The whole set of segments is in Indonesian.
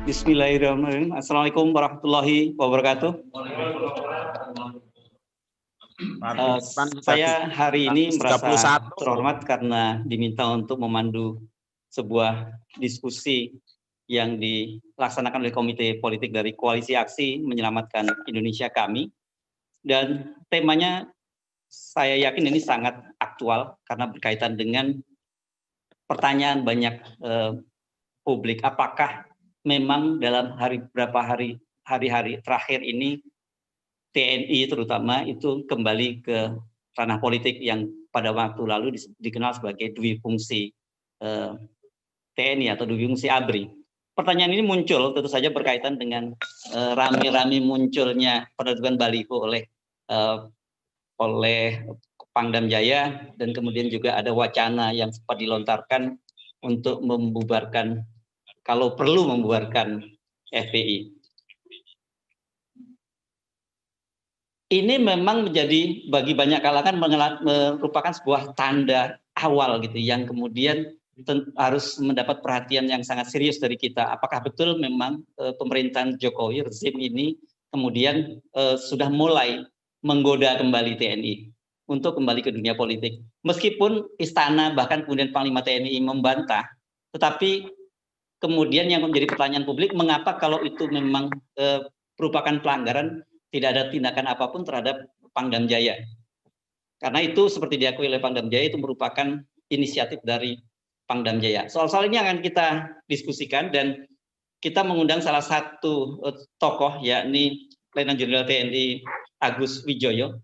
Bismillahirrahmanirrahim. Assalamualaikum warahmatullahi wabarakatuh. Saya hari ini merasa terhormat karena diminta untuk memandu sebuah diskusi yang dilaksanakan oleh Komite Politik dari Koalisi Aksi Menyelamatkan Indonesia kami. Dan temanya saya yakin ini sangat aktual karena berkaitan dengan pertanyaan banyak publik. Apakah memang dalam hari-hari terakhir ini TNI terutama itu kembali ke ranah politik yang pada waktu lalu dikenal sebagai dwi fungsi TNI atau dwi fungsi ABRI. Pertanyaan ini muncul tentu saja berkaitan dengan rame-rame munculnya penerbitan baliho oleh Pangdam Jaya, dan kemudian juga ada wacana yang sempat dilontarkan untuk membubarkan, kalau perlu membubarkan FPI. Ini memang menjadi bagi banyak kalangan merupakan sebuah tanda awal gitu yang kemudian harus mendapat perhatian yang sangat serius dari kita. Apakah betul memang pemerintahan Jokowi, rezim ini kemudian sudah mulai menggoda kembali TNI untuk kembali ke dunia politik. Meskipun istana bahkan kemudian Panglima TNI membantah, tetapi kemudian yang menjadi pertanyaan publik, mengapa kalau itu memang merupakan pelanggaran, tidak ada tindakan apapun terhadap Pangdam Jaya. Karena itu seperti diakui oleh Pangdam Jaya, itu merupakan inisiatif dari Pangdam Jaya. Soal-soal ini akan kita diskusikan, dan kita mengundang salah satu tokoh, yakni Letnan Jenderal TNI Agus Wijoyo.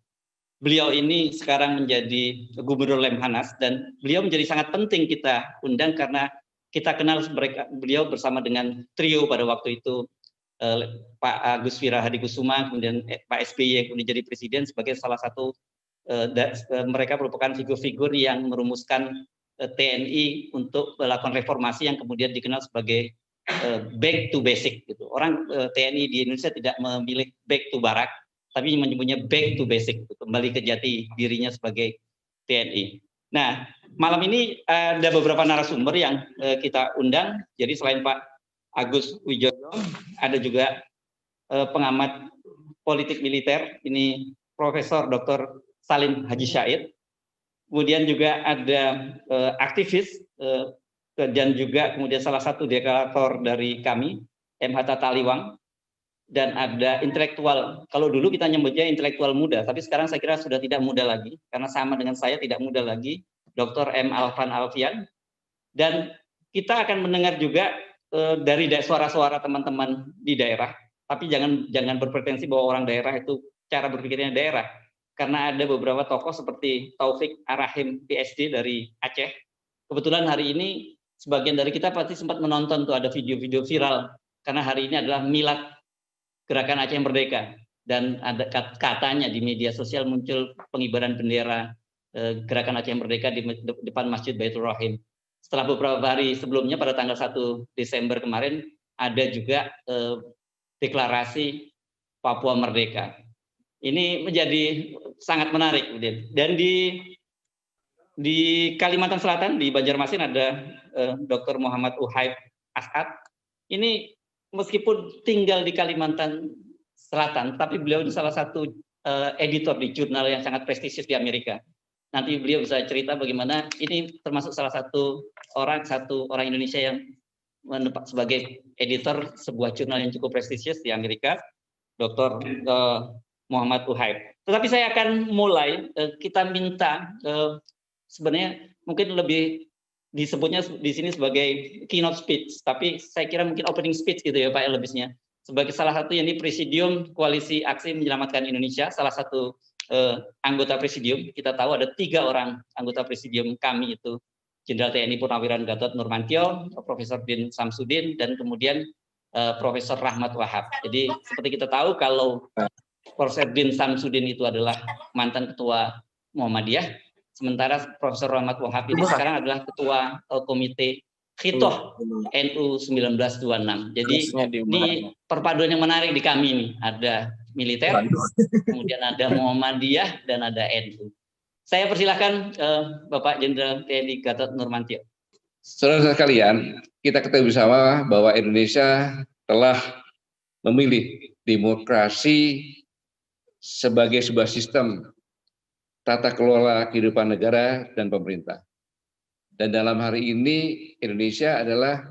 Beliau ini sekarang menjadi Gubernur Lemhanas, dan beliau menjadi sangat penting kita undang karena kita kenal beliau bersama dengan trio pada waktu itu, Pak Agus Wirahadikusuma, kemudian Pak SBY kemudian jadi presiden sebagai salah satu, mereka merupakan figur-figur yang merumuskan TNI untuk melakukan reformasi yang kemudian dikenal sebagai back to basic gitu. Orang TNI di Indonesia tidak memilih back to barak, tapi menyebutnya back to basic, kembali ke jati dirinya sebagai TNI. Nah, malam ini ada beberapa narasumber yang kita undang. Jadi selain Pak Agus Wijoyo, ada juga pengamat politik militer, ini Profesor Dr. Salim Haji Syahid. Kemudian juga ada aktivis dan juga kemudian salah satu deklarator dari kami, M. Hatta Taliwang. Dan ada intelektual, kalau dulu kita nyebutnya intelektual muda, tapi sekarang saya kira sudah tidak muda lagi, karena sama dengan saya tidak muda lagi, Dr. M. Alvan Alfian. Dan kita akan mendengar juga dari suara-suara teman-teman di daerah, tapi jangan berpretensi bahwa orang daerah itu cara berpikirnya daerah, karena ada beberapa tokoh seperti Taufik Arahim PhD dari Aceh. Kebetulan hari ini sebagian dari kita pasti sempat menonton tuh, ada video-video viral, karena hari ini adalah milad Gerakan Aceh Merdeka, dan ada katanya di media sosial muncul pengibaran bendera Gerakan Aceh Merdeka di depan Masjid Baitur Rahim. Setelah beberapa hari sebelumnya pada tanggal 1 Desember kemarin ada juga deklarasi Papua Merdeka. Ini menjadi sangat menarik. Dan di Kalimantan Selatan, di Banjarmasin ada Dr. Muhammad Uhaib As'ad. Ini meskipun tinggal di Kalimantan Selatan, tapi beliau ini salah satu editor di jurnal yang sangat prestisius di Amerika. Nanti beliau bisa cerita bagaimana ini termasuk salah satu orang Indonesia yang menempatkan sebagai editor sebuah jurnal yang cukup prestisius di Amerika, Dr. Muhammad Uhaib. Tetapi saya akan mulai, kita minta sebenarnya mungkin lebih disebutnya di sini sebagai keynote speech, tapi saya kira mungkin opening speech gitu ya Pak lebihnya. Sebagai salah satu yang di Presidium Koalisi Aksi Menyelamatkan Indonesia, salah satu anggota Presidium, kita tahu ada 3 orang anggota Presidium kami, itu Jenderal TNI Purnawiran Gatot Nurmantio, Profesor Din Samsudin, dan kemudian Profesor Rahmat Wahab. Jadi seperti kita tahu kalau Profesor Din Samsudin itu adalah mantan ketua Muhammadiyah, sementara Profesor Rahmat Wahab ini sekarang adalah ketua komite Khitoh NU 1926. Jadi ini perpaduan yang menarik di kami ini. Ada militer, kemudian ada Muhammadiyah, dan ada NU. Saya persilahkan Bapak Jenderal TNI Gatot Nurmantio. Saudara sekalian, kita ketahui bersama bahwa Indonesia telah memilih demokrasi sebagai sebuah sistem tata kelola kehidupan negara dan pemerintah. Dan dalam hari ini Indonesia adalah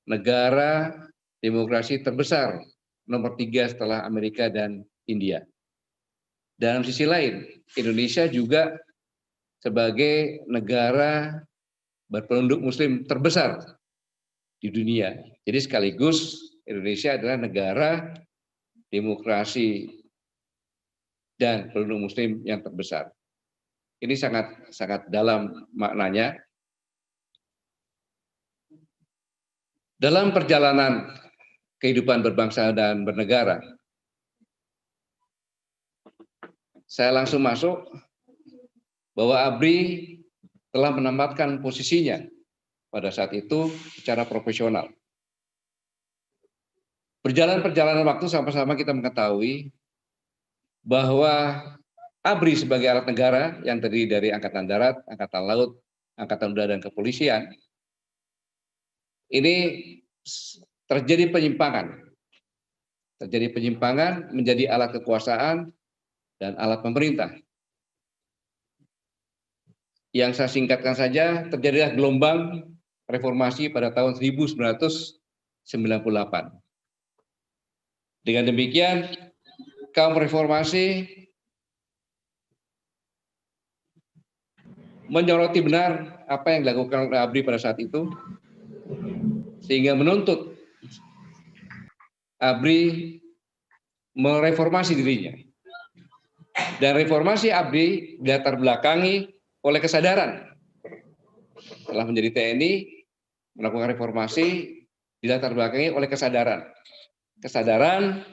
negara demokrasi terbesar nomor 3 setelah Amerika dan India. Dalam sisi lain, Indonesia juga sebagai negara berpenduduk Muslim terbesar di dunia. Jadi sekaligus Indonesia adalah negara demokrasi dan penduduk Muslim yang terbesar. Ini sangat dalam maknanya. Dalam perjalanan kehidupan berbangsa dan bernegara, saya langsung masuk bahwa ABRI telah menempatkan posisinya pada saat itu secara profesional. Perjalanan waktu sama-sama kita mengetahui bahwa ABRI sebagai alat negara yang terdiri dari Angkatan Darat, Angkatan Laut, Angkatan Udara, dan Kepolisian, ini terjadi penyimpangan. Terjadi penyimpangan menjadi alat kekuasaan dan alat pemerintah. Yang saya singkatkan saja, terjadilah gelombang reformasi pada tahun 1998. Dengan demikian, kaum reformasi menyoroti benar apa yang dilakukan oleh ABRI pada saat itu, sehingga menuntut ABRI mereformasi dirinya. Dan reformasi ABRI dilatar belakangi oleh kesadaran. Setelah menjadi TNI, melakukan reformasi dilatar belakangi oleh kesadaran. Kesadaran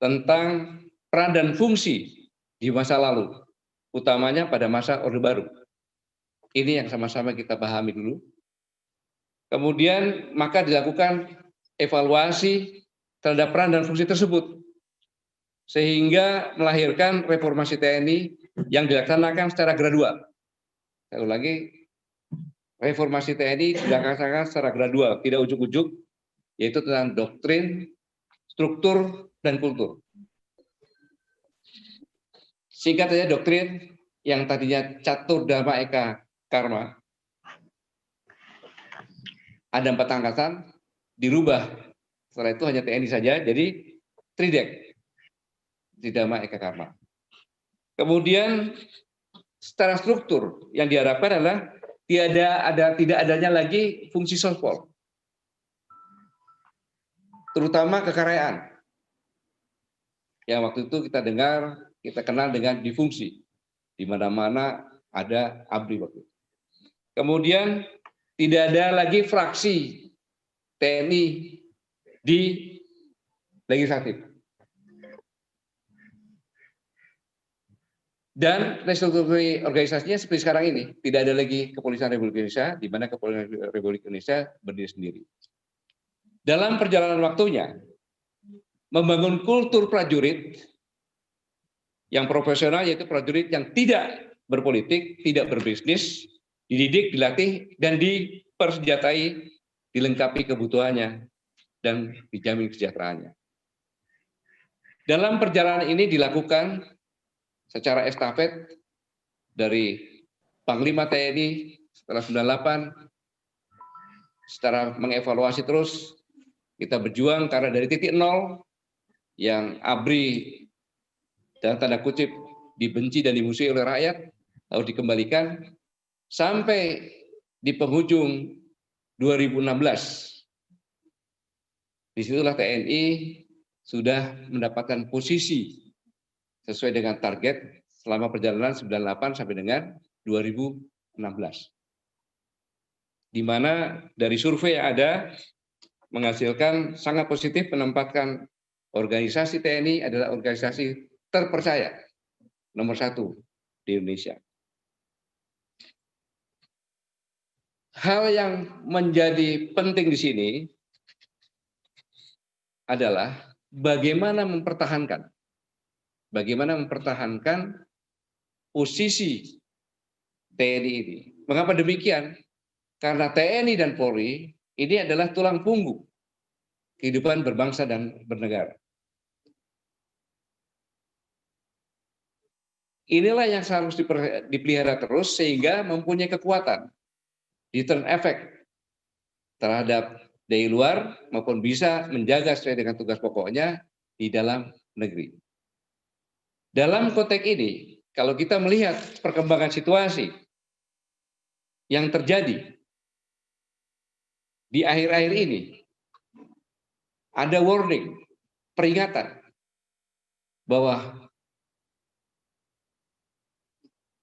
tentang peran dan fungsi di masa lalu, utamanya pada masa Orde Baru. Ini yang sama-sama kita pahami dulu. Kemudian maka dilakukan evaluasi terhadap peran dan fungsi tersebut, sehingga melahirkan reformasi TNI yang dilaksanakan secara gradual. Saya ulangi, reformasi TNI dilaksanakan secara gradual, tidak ujuk-ujuk, yaitu tentang doktrin, struktur, dan kultur. Singkat saja, doktrin yang tadinya catur dharma eka karma, ada 4 angkatan, dirubah. Setelah itu hanya TNI saja, jadi tridek di dharma eka karma. Kemudian secara struktur yang diharapkan adalah tidak adanya lagi fungsi sospol, terutama kekaryaan. Yang waktu itu kita kenal dengan difungsi, di mana-mana ada ABRI waktu itu. Kemudian tidak ada lagi fraksi TNI di legislatif. Dan restrukturasi organisasinya seperti sekarang ini, tidak ada lagi Kepolisian Republik Indonesia, di mana Kepolisian Republik Indonesia berdiri sendiri. Dalam perjalanan waktunya, membangun kultur prajurit yang profesional, yaitu prajurit yang tidak berpolitik, tidak berbisnis, dididik, dilatih, dan dipersenjatai, dilengkapi kebutuhannya, dan dijamin kesejahteraannya. Dalam perjalanan ini dilakukan secara estafet dari Panglima TNI setelah 98, secara mengevaluasi terus, kita berjuang karena dari titik nol yang ABRI dalam tanda kutip dibenci dan dimusuhi oleh rakyat, lalu dikembalikan sampai di penghujung 2016. Disitulah TNI sudah mendapatkan posisi sesuai dengan target selama perjalanan 98 sampai dengan 2016. Di mana dari survei yang ada menghasilkan sangat positif, menempatkan organisasi TNI adalah organisasi terpercaya nomor 1 di Indonesia. Hal yang menjadi penting di sini adalah bagaimana mempertahankan posisi TNI ini. Mengapa demikian? Karena TNI dan Polri ini adalah tulang punggung kehidupan berbangsa dan bernegara. Inilah yang harus dipelihara terus sehingga mempunyai kekuatan, return effect terhadap dari luar maupun bisa menjaga sesuai dengan tugas pokoknya di dalam negeri. Dalam konteks ini, kalau kita melihat perkembangan situasi yang terjadi di akhir-akhir ini, ada warning, peringatan bahwa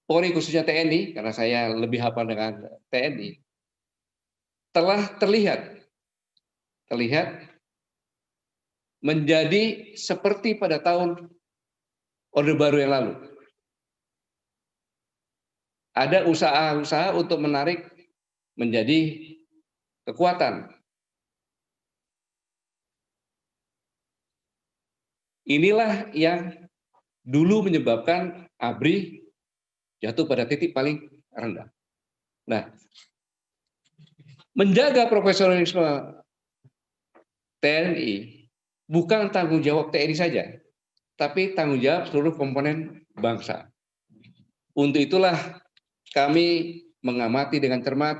Polri khususnya TNI, karena saya lebih hafal dengan TNI, telah terlihat menjadi seperti pada tahun Orde Baru yang lalu. Ada usaha-usaha untuk menarik menjadi kekuatan. Inilah yang dulu menyebabkan ABRI jatuh pada titik paling rendah. Nah, menjaga profesionalisme TNI bukan tanggung jawab TNI saja, tapi tanggung jawab seluruh komponen bangsa. Untuk itulah kami mengamati dengan cermat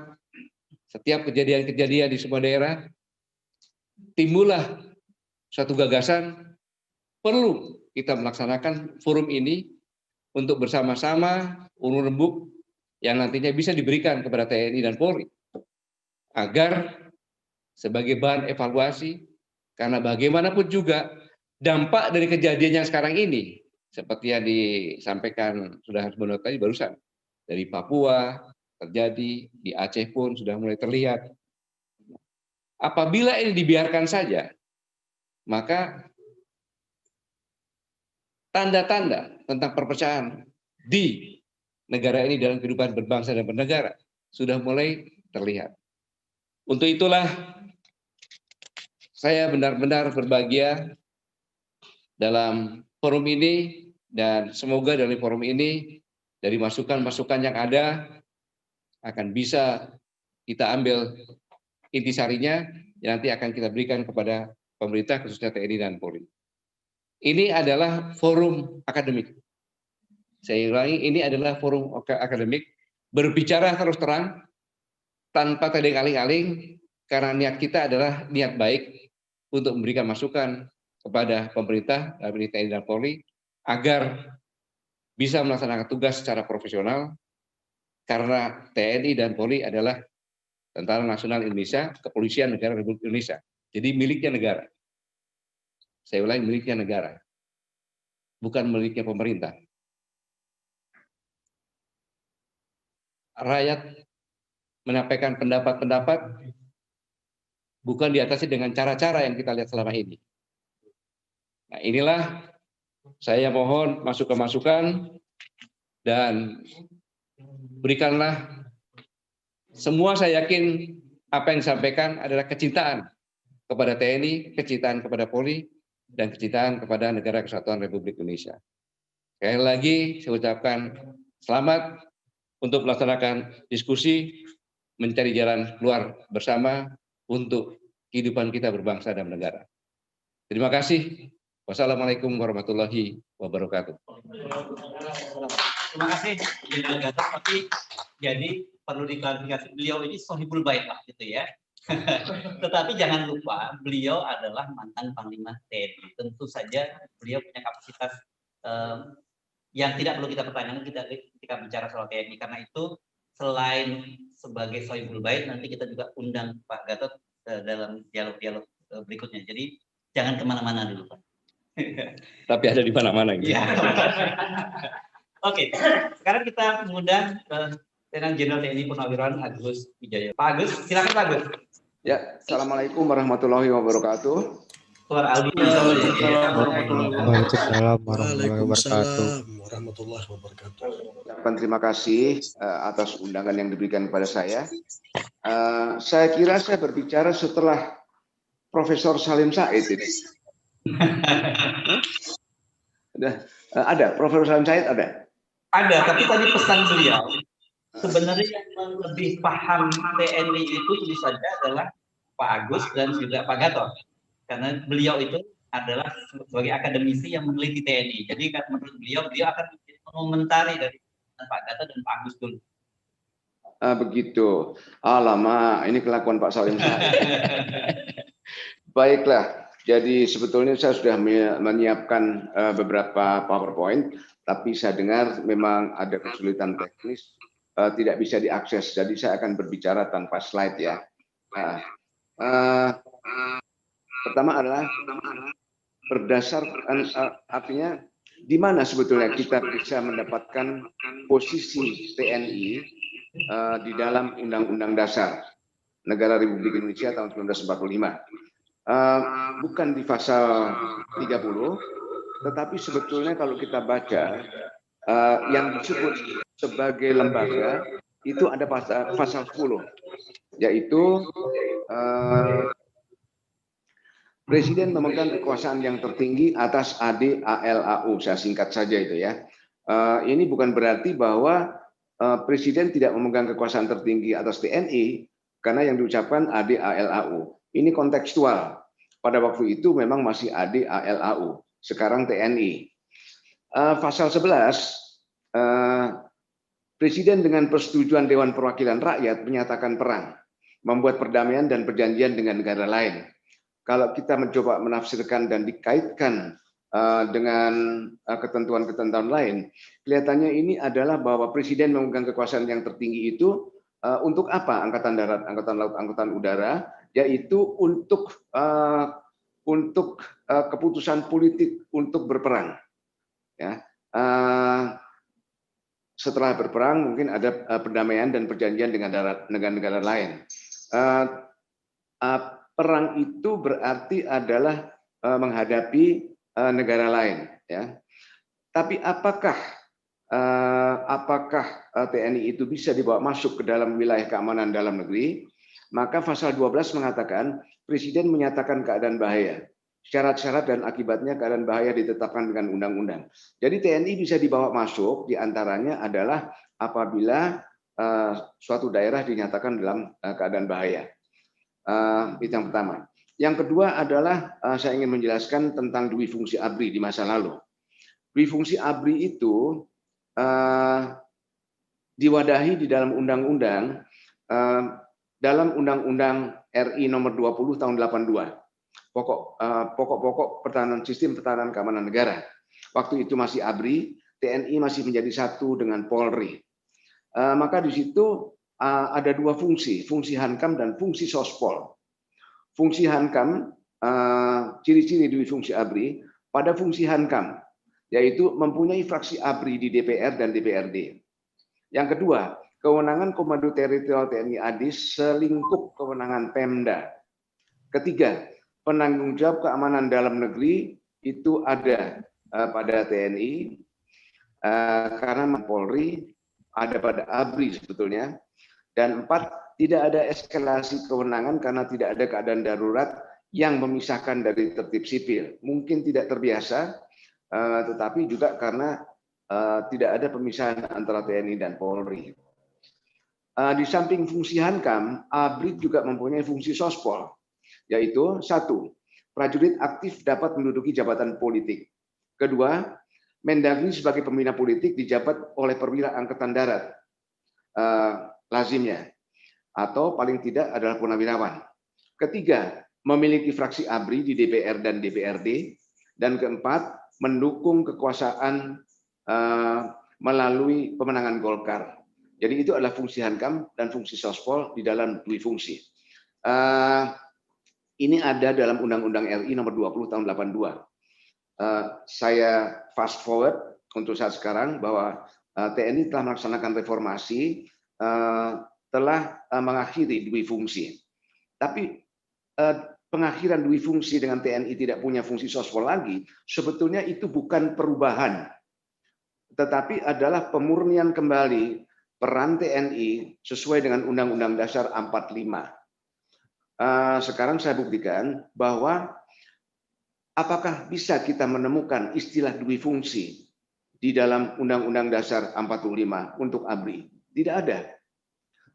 setiap kejadian-kejadian di semua daerah, timbullah suatu gagasan, perlu kita melaksanakan forum ini untuk bersama-sama ulun rembuk yang nantinya bisa diberikan kepada TNI dan Polri agar sebagai bahan evaluasi, karena bagaimanapun juga dampak dari kejadian yang sekarang ini seperti yang disampaikan sudah sebenarnya tadi barusan dari Papua terjadi, di Aceh pun sudah mulai terlihat. Apabila ini dibiarkan saja, maka tanda-tanda tentang perpecahan di negara ini dalam kehidupan berbangsa dan bernegara sudah mulai terlihat. Untuk itulah saya benar-benar berbahagia dalam forum ini dan semoga dari forum ini dari masukan-masukan yang ada akan bisa kita ambil intisarinya yang nanti akan kita berikan kepada pemerintah khususnya TNI dan Polri. Ini adalah forum akademik. Saya ulangi, ini adalah forum akademik berbicara terus terang tanpa tedeng aling-aling karena niat kita adalah niat baik untuk memberikan masukan kepada pemerintah dalam ini TNI dan Polri agar bisa melaksanakan tugas secara profesional karena TNI dan Polri adalah Tentara Nasional Indonesia, Kepolisian Negara Republik Indonesia. Jadi miliknya negara. Saya ulangi, miliknya negara. Bukan miliknya pemerintah. Rakyat menyampaikan pendapat-pendapat bukan diatasi dengan cara-cara yang kita lihat selama ini. Nah, inilah saya mohon masukan-masukan dan berikanlah semua. Saya yakin apa yang disampaikan adalah kecintaan kepada TNI, kecintaan kepada Polri, dan kecintaan kepada Negara Kesatuan Republik Indonesia. Sekali lagi saya ucapkan selamat untuk melaksanakan diskusi, mencari jalan keluar bersama untuk kehidupan kita berbangsa dan bernegara. Terima kasih. Wassalamualaikum warahmatullahi wabarakatuh. Terima kasih, Jenderal Gatot. Tapi jadi perlu diklarifikasi, beliau ini sohibul bait lah, gitu ya. Tetapi jangan lupa, beliau adalah mantan Panglima TNI. Tentu saja beliau punya kapasitas yang tidak perlu kita pertanyakan ketika bicara soal TNI. Karena itu selain sebagai sohibul bait, nanti kita juga undang Pak Gatot dalam dialog-dialog berikutnya. Jadi jangan kemana-mana dulu, Pak. Tapi ada di mana-mana. Gitu. Ya. Oke, sekarang kita mengundang Letnan Jenderal TNI Purnawirawan Agus Wijaya. Pak Agus, silakan Pak Agus. Ya, assalamualaikum warahmatullahi wabarakatuh. Waalaikumsalam warahmatullahi wabarakatuh. Terima kasih atas undangan yang diberikan kepada saya. Saya kira saya berbicara setelah Profesor Salim Said ini. Ada, Profesor Salim Said ada? Ada, tapi tadi pesan beliau, sebenarnya yang lebih paham TNI itu tentu saja adalah Pak Agus dan juga Pak Gatot. karena beliau itu adalah sebagai akademisi yang meneliti TNI. Jadi menurut beliau akan mengomentari dari Pak Gatot dan Pak Agus dulu. Begitu. Lama. Ini kelakuan Pak Salim Said. Baiklah. Jadi sebetulnya saya sudah menyiapkan beberapa PowerPoint, tapi saya dengar memang ada kesulitan teknis, tidak bisa diakses. Jadi saya akan berbicara tanpa slide ya. Pertama adalah berdasarkan artinya di mana sebetulnya kita bisa mendapatkan posisi TNI di dalam Undang-Undang Dasar Negara Republik Indonesia tahun 1945. Bukan di pasal 30, tetapi sebetulnya kalau kita baca yang disebut sebagai lembaga itu ada pasal 10, yaitu Presiden memegang kekuasaan yang tertinggi atas AD/AL/AU, saya singkat saja itu ya. Ini bukan berarti bahwa Presiden tidak memegang kekuasaan tertinggi atas TNI, karena yang diucapkan AD/AL/AU. Ini kontekstual. Pada waktu itu memang masih AD/AL/AU, sekarang TNI. Pasal 11, Presiden dengan persetujuan Dewan Perwakilan Rakyat menyatakan perang, membuat perdamaian dan perjanjian dengan negara lain. Kalau kita mencoba menafsirkan dan dikaitkan dengan ketentuan-ketentuan lain, kelihatannya ini adalah bahwa Presiden memegang kekuasaan yang tertinggi itu untuk apa? Angkatan Darat, Angkatan Laut, Angkatan Udara, yaitu untuk keputusan politik untuk berperang. Ya. Setelah berperang mungkin ada perdamaian dan perjanjian dengan negara-negara lain. Perang itu berarti adalah menghadapi negara lain, ya. Tapi apakah TNI itu bisa dibawa masuk ke dalam wilayah keamanan dalam negeri? Maka pasal 12 mengatakan Presiden menyatakan keadaan bahaya. Syarat-syarat dan akibatnya keadaan bahaya ditetapkan dengan undang-undang. Jadi TNI bisa dibawa masuk, diantaranya adalah apabila suatu daerah dinyatakan dalam keadaan bahaya. Itu yang pertama. Yang kedua adalah saya ingin menjelaskan tentang dui fungsi ABRI di masa lalu. Dui fungsi ABRI itu diwadahi di dalam undang-undang, dalam Undang-Undang RI nomor 20 tahun 82. Pokok-pokok sistem pertahanan keamanan negara. Waktu itu masih ABRI, TNI masih menjadi satu dengan Polri. Maka di situ ada dua fungsi Hankam dan fungsi Sospol. Fungsi Hankam, ciri-ciri dari fungsi ABRI, pada fungsi Hankam, yaitu mempunyai fraksi ABRI di DPR dan DPRD. Yang kedua, kewenangan Komando Teritorial TNI AD selingkup kewenangan Pemda. Ketiga, penanggung jawab keamanan dalam negeri itu ada pada TNI, karena Polri ada pada ABRI sebetulnya. Dan 4, tidak ada eskalasi kewenangan karena tidak ada keadaan darurat yang memisahkan dari tertib sipil. Mungkin tidak terbiasa, tetapi juga karena tidak ada pemisahan antara TNI dan Polri. Di samping fungsi Hankam, ABRI juga mempunyai fungsi Sospol, yaitu 1, prajurit aktif dapat menduduki jabatan politik. Kedua, Mendagri sebagai pembina politik dijabat oleh perwira Angkatan Darat. Lazimnya, atau paling tidak adalah purnawirawan. Ketiga, memiliki fraksi ABRI di DPR dan DPRD. Dan keempat, mendukung kekuasaan melalui pemenangan Golkar. Jadi itu adalah fungsi Hankam dan fungsi Sospol di dalam dui fungsi. Ini ada dalam Undang-Undang RI nomor 20 tahun 82. Saya fast forward untuk saat sekarang bahwa TNI telah melaksanakan reformasi, telah mengakhiri dui fungsi. Tapi pengakhiran dui fungsi dengan TNI tidak punya fungsi Sospol lagi, sebetulnya itu bukan perubahan, tetapi adalah pemurnian kembali peran TNI sesuai dengan Undang-Undang Dasar 45. Sekarang saya buktikan bahwa apakah bisa kita menemukan istilah dui fungsi di dalam Undang-Undang Dasar 45 untuk ABRI? Tidak ada.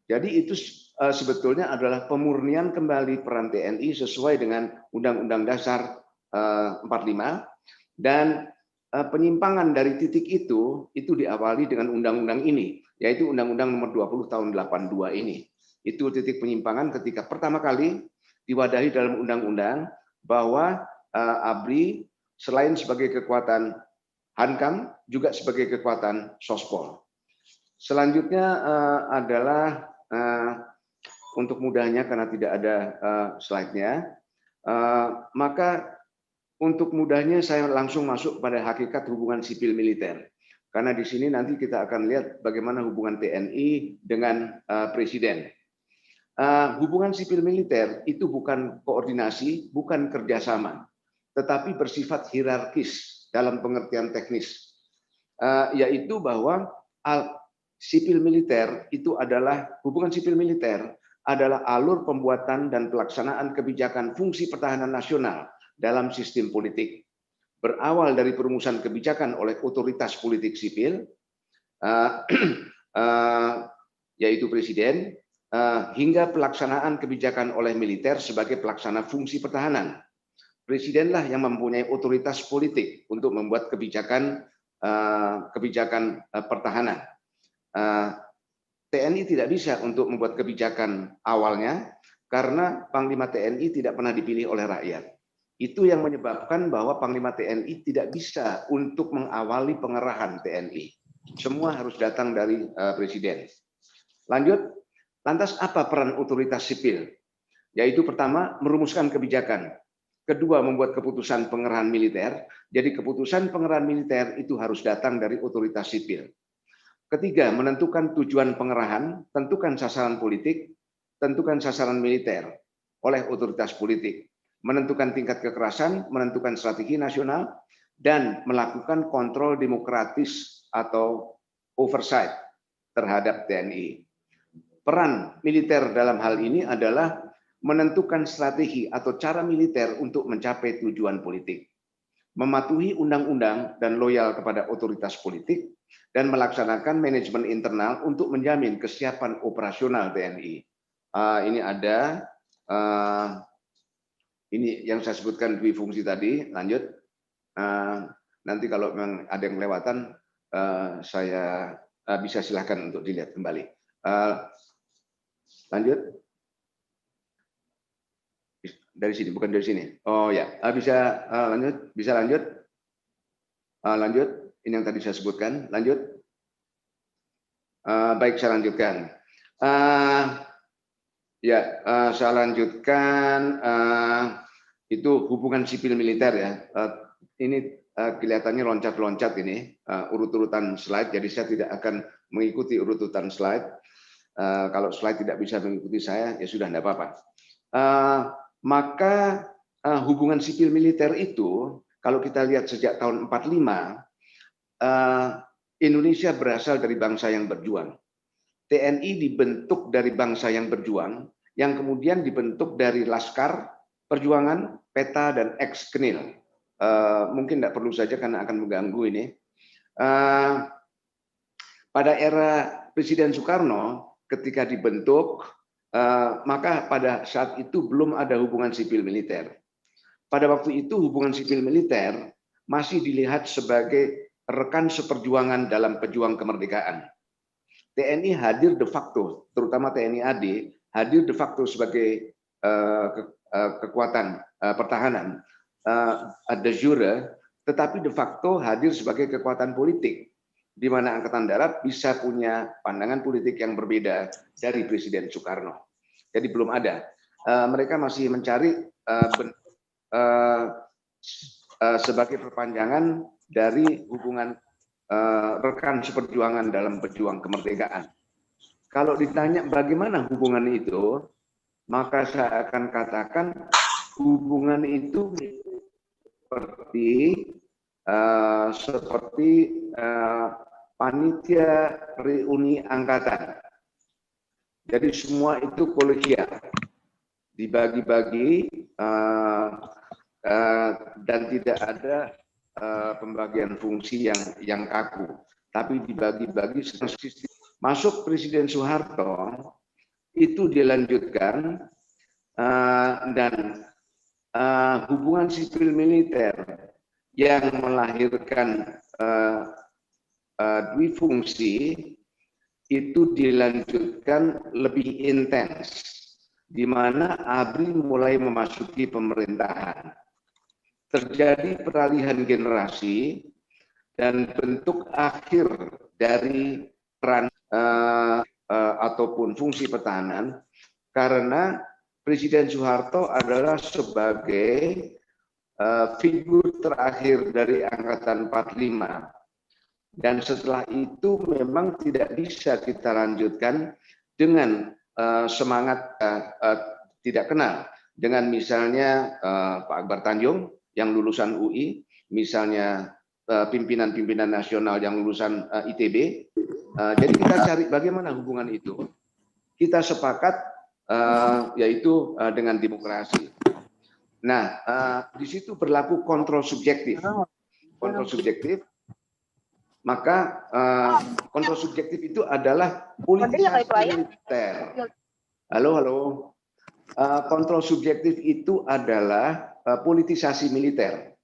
Jadi itu sebetulnya adalah pemurnian kembali peran TNI sesuai dengan Undang-Undang Dasar 45, dan penyimpangan dari titik itu diawali dengan undang-undang ini, yaitu Undang-Undang Nomor 20 Tahun 82 ini. Itu titik penyimpangan ketika pertama kali diwadahi dalam undang-undang bahwa ABRI selain sebagai kekuatan Hankam juga sebagai kekuatan Sospol. Selanjutnya adalah untuk mudahnya karena tidak ada slide-nya, maka untuk mudahnya saya langsung masuk pada hakikat hubungan sipil militer. Karena di sini nanti kita akan lihat bagaimana hubungan TNI dengan Presiden. Hubungan sipil militer itu bukan koordinasi, bukan kerjasama, tetapi bersifat hierarkis dalam pengertian teknis, yaitu bahwa sipil militer itu adalah hubungan sipil militer adalah alur pembuatan dan pelaksanaan kebijakan fungsi pertahanan nasional dalam sistem politik, berawal dari perumusan kebijakan oleh otoritas politik sipil, yaitu Presiden, hingga pelaksanaan kebijakan oleh militer sebagai pelaksana fungsi pertahanan. Presidenlah yang mempunyai otoritas politik untuk membuat kebijakan pertahanan. TNI tidak bisa untuk membuat kebijakan awalnya karena Panglima TNI tidak pernah dipilih oleh rakyat. Itu yang menyebabkan bahwa Panglima TNI tidak bisa untuk mengawali pengerahan TNI. Semua harus datang dari Presiden. Lanjut, lantas apa peran otoritas sipil? Yaitu pertama, merumuskan kebijakan. Kedua, membuat keputusan pengerahan militer. Jadi keputusan pengerahan militer itu harus datang dari otoritas sipil. Ketiga, menentukan tujuan pengerahan, tentukan sasaran politik, tentukan sasaran militer oleh otoritas politik. Menentukan tingkat kekerasan, menentukan strategi nasional, dan melakukan kontrol demokratis atau oversight terhadap TNI. Peran militer dalam hal ini adalah menentukan strategi atau cara militer untuk mencapai tujuan politik, mematuhi undang-undang dan loyal kepada otoritas politik, dan melaksanakan manajemen internal untuk menjamin kesiapan operasional TNI. Ini ada ini yang saya sebutkan dwi fungsi tadi. Lanjut, nanti kalau memang ada yang kelewatan, saya bisa silahkan untuk dilihat kembali. Lanjut, dari sini, bukan dari sini. Oh ya, bisa lanjut, bisa lanjut. Lanjut, ini yang tadi saya sebutkan. Lanjut. Baik, saya lanjutkan. Saya lanjutkan. Itu hubungan sipil militer ya. Ini kelihatannya loncat-loncat ini urut-urutan slide. Jadi saya tidak akan mengikuti urutan slide. Kalau slide tidak bisa mengikuti saya, ya sudah, tidak apa-apa. Maka hubungan sipil militer itu, kalau kita lihat sejak tahun 45, Indonesia berasal dari bangsa yang berjuang. TNI dibentuk dari bangsa yang berjuang, yang kemudian dibentuk dari Laskar Perjuangan, PETA, dan ex-Knil. Mungkin tidak perlu saja karena akan mengganggu ini. Pada era Presiden Soekarno, ketika dibentuk, maka pada saat itu belum ada hubungan sipil militer. Pada waktu itu hubungan sipil militer masih dilihat sebagai rekan seperjuangan dalam pejuang kemerdekaan. TNI hadir de facto, terutama TNI AD, hadir de facto sebagai kekuatan pertahanan de jure, tetapi de facto hadir sebagai kekuatan politik, di mana Angkatan Darat bisa punya pandangan politik yang berbeda dari Presiden Soekarno. Jadi belum ada. Mereka masih mencari sebagai perpanjangan dari hubungan rekan seperjuangan dalam pejuang kemerdekaan. Kalau ditanya bagaimana hubungan itu, maka saya akan katakan hubungan itu seperti panitia reuni angkatan. Jadi semua itu kolegial, dibagi-bagi dan tidak ada pembagian fungsi yang kaku, tapi dibagi-bagi sistem. Masuk Presiden Soeharto, itu dilanjutkan dan hubungan sipil militer yang melahirkan dwifungsi itu dilanjutkan lebih intens, di mana ABRI mulai memasuki pemerintahan. Terjadi peralihan generasi dan bentuk akhir dari peran ataupun fungsi pertahanan, karena Presiden Soeharto adalah sebagai figur terakhir dari Angkatan 45. Dan setelah itu memang tidak bisa kita lanjutkan dengan semangat tidak kenal dengan misalnya Pak Akbar Tanjung yang lulusan UI, misalnya pimpinan-pimpinan nasional yang lulusan ITB. Jadi kita cari bagaimana hubungan itu. Kita sepakat yaitu dengan demokrasi. Nah, di situ berlaku kontrol subjektif. Kontrol subjektif. Maka kontrol subjektif itu adalah politisasi militer. Halo. Kontrol subjektif itu adalah politisasi militer.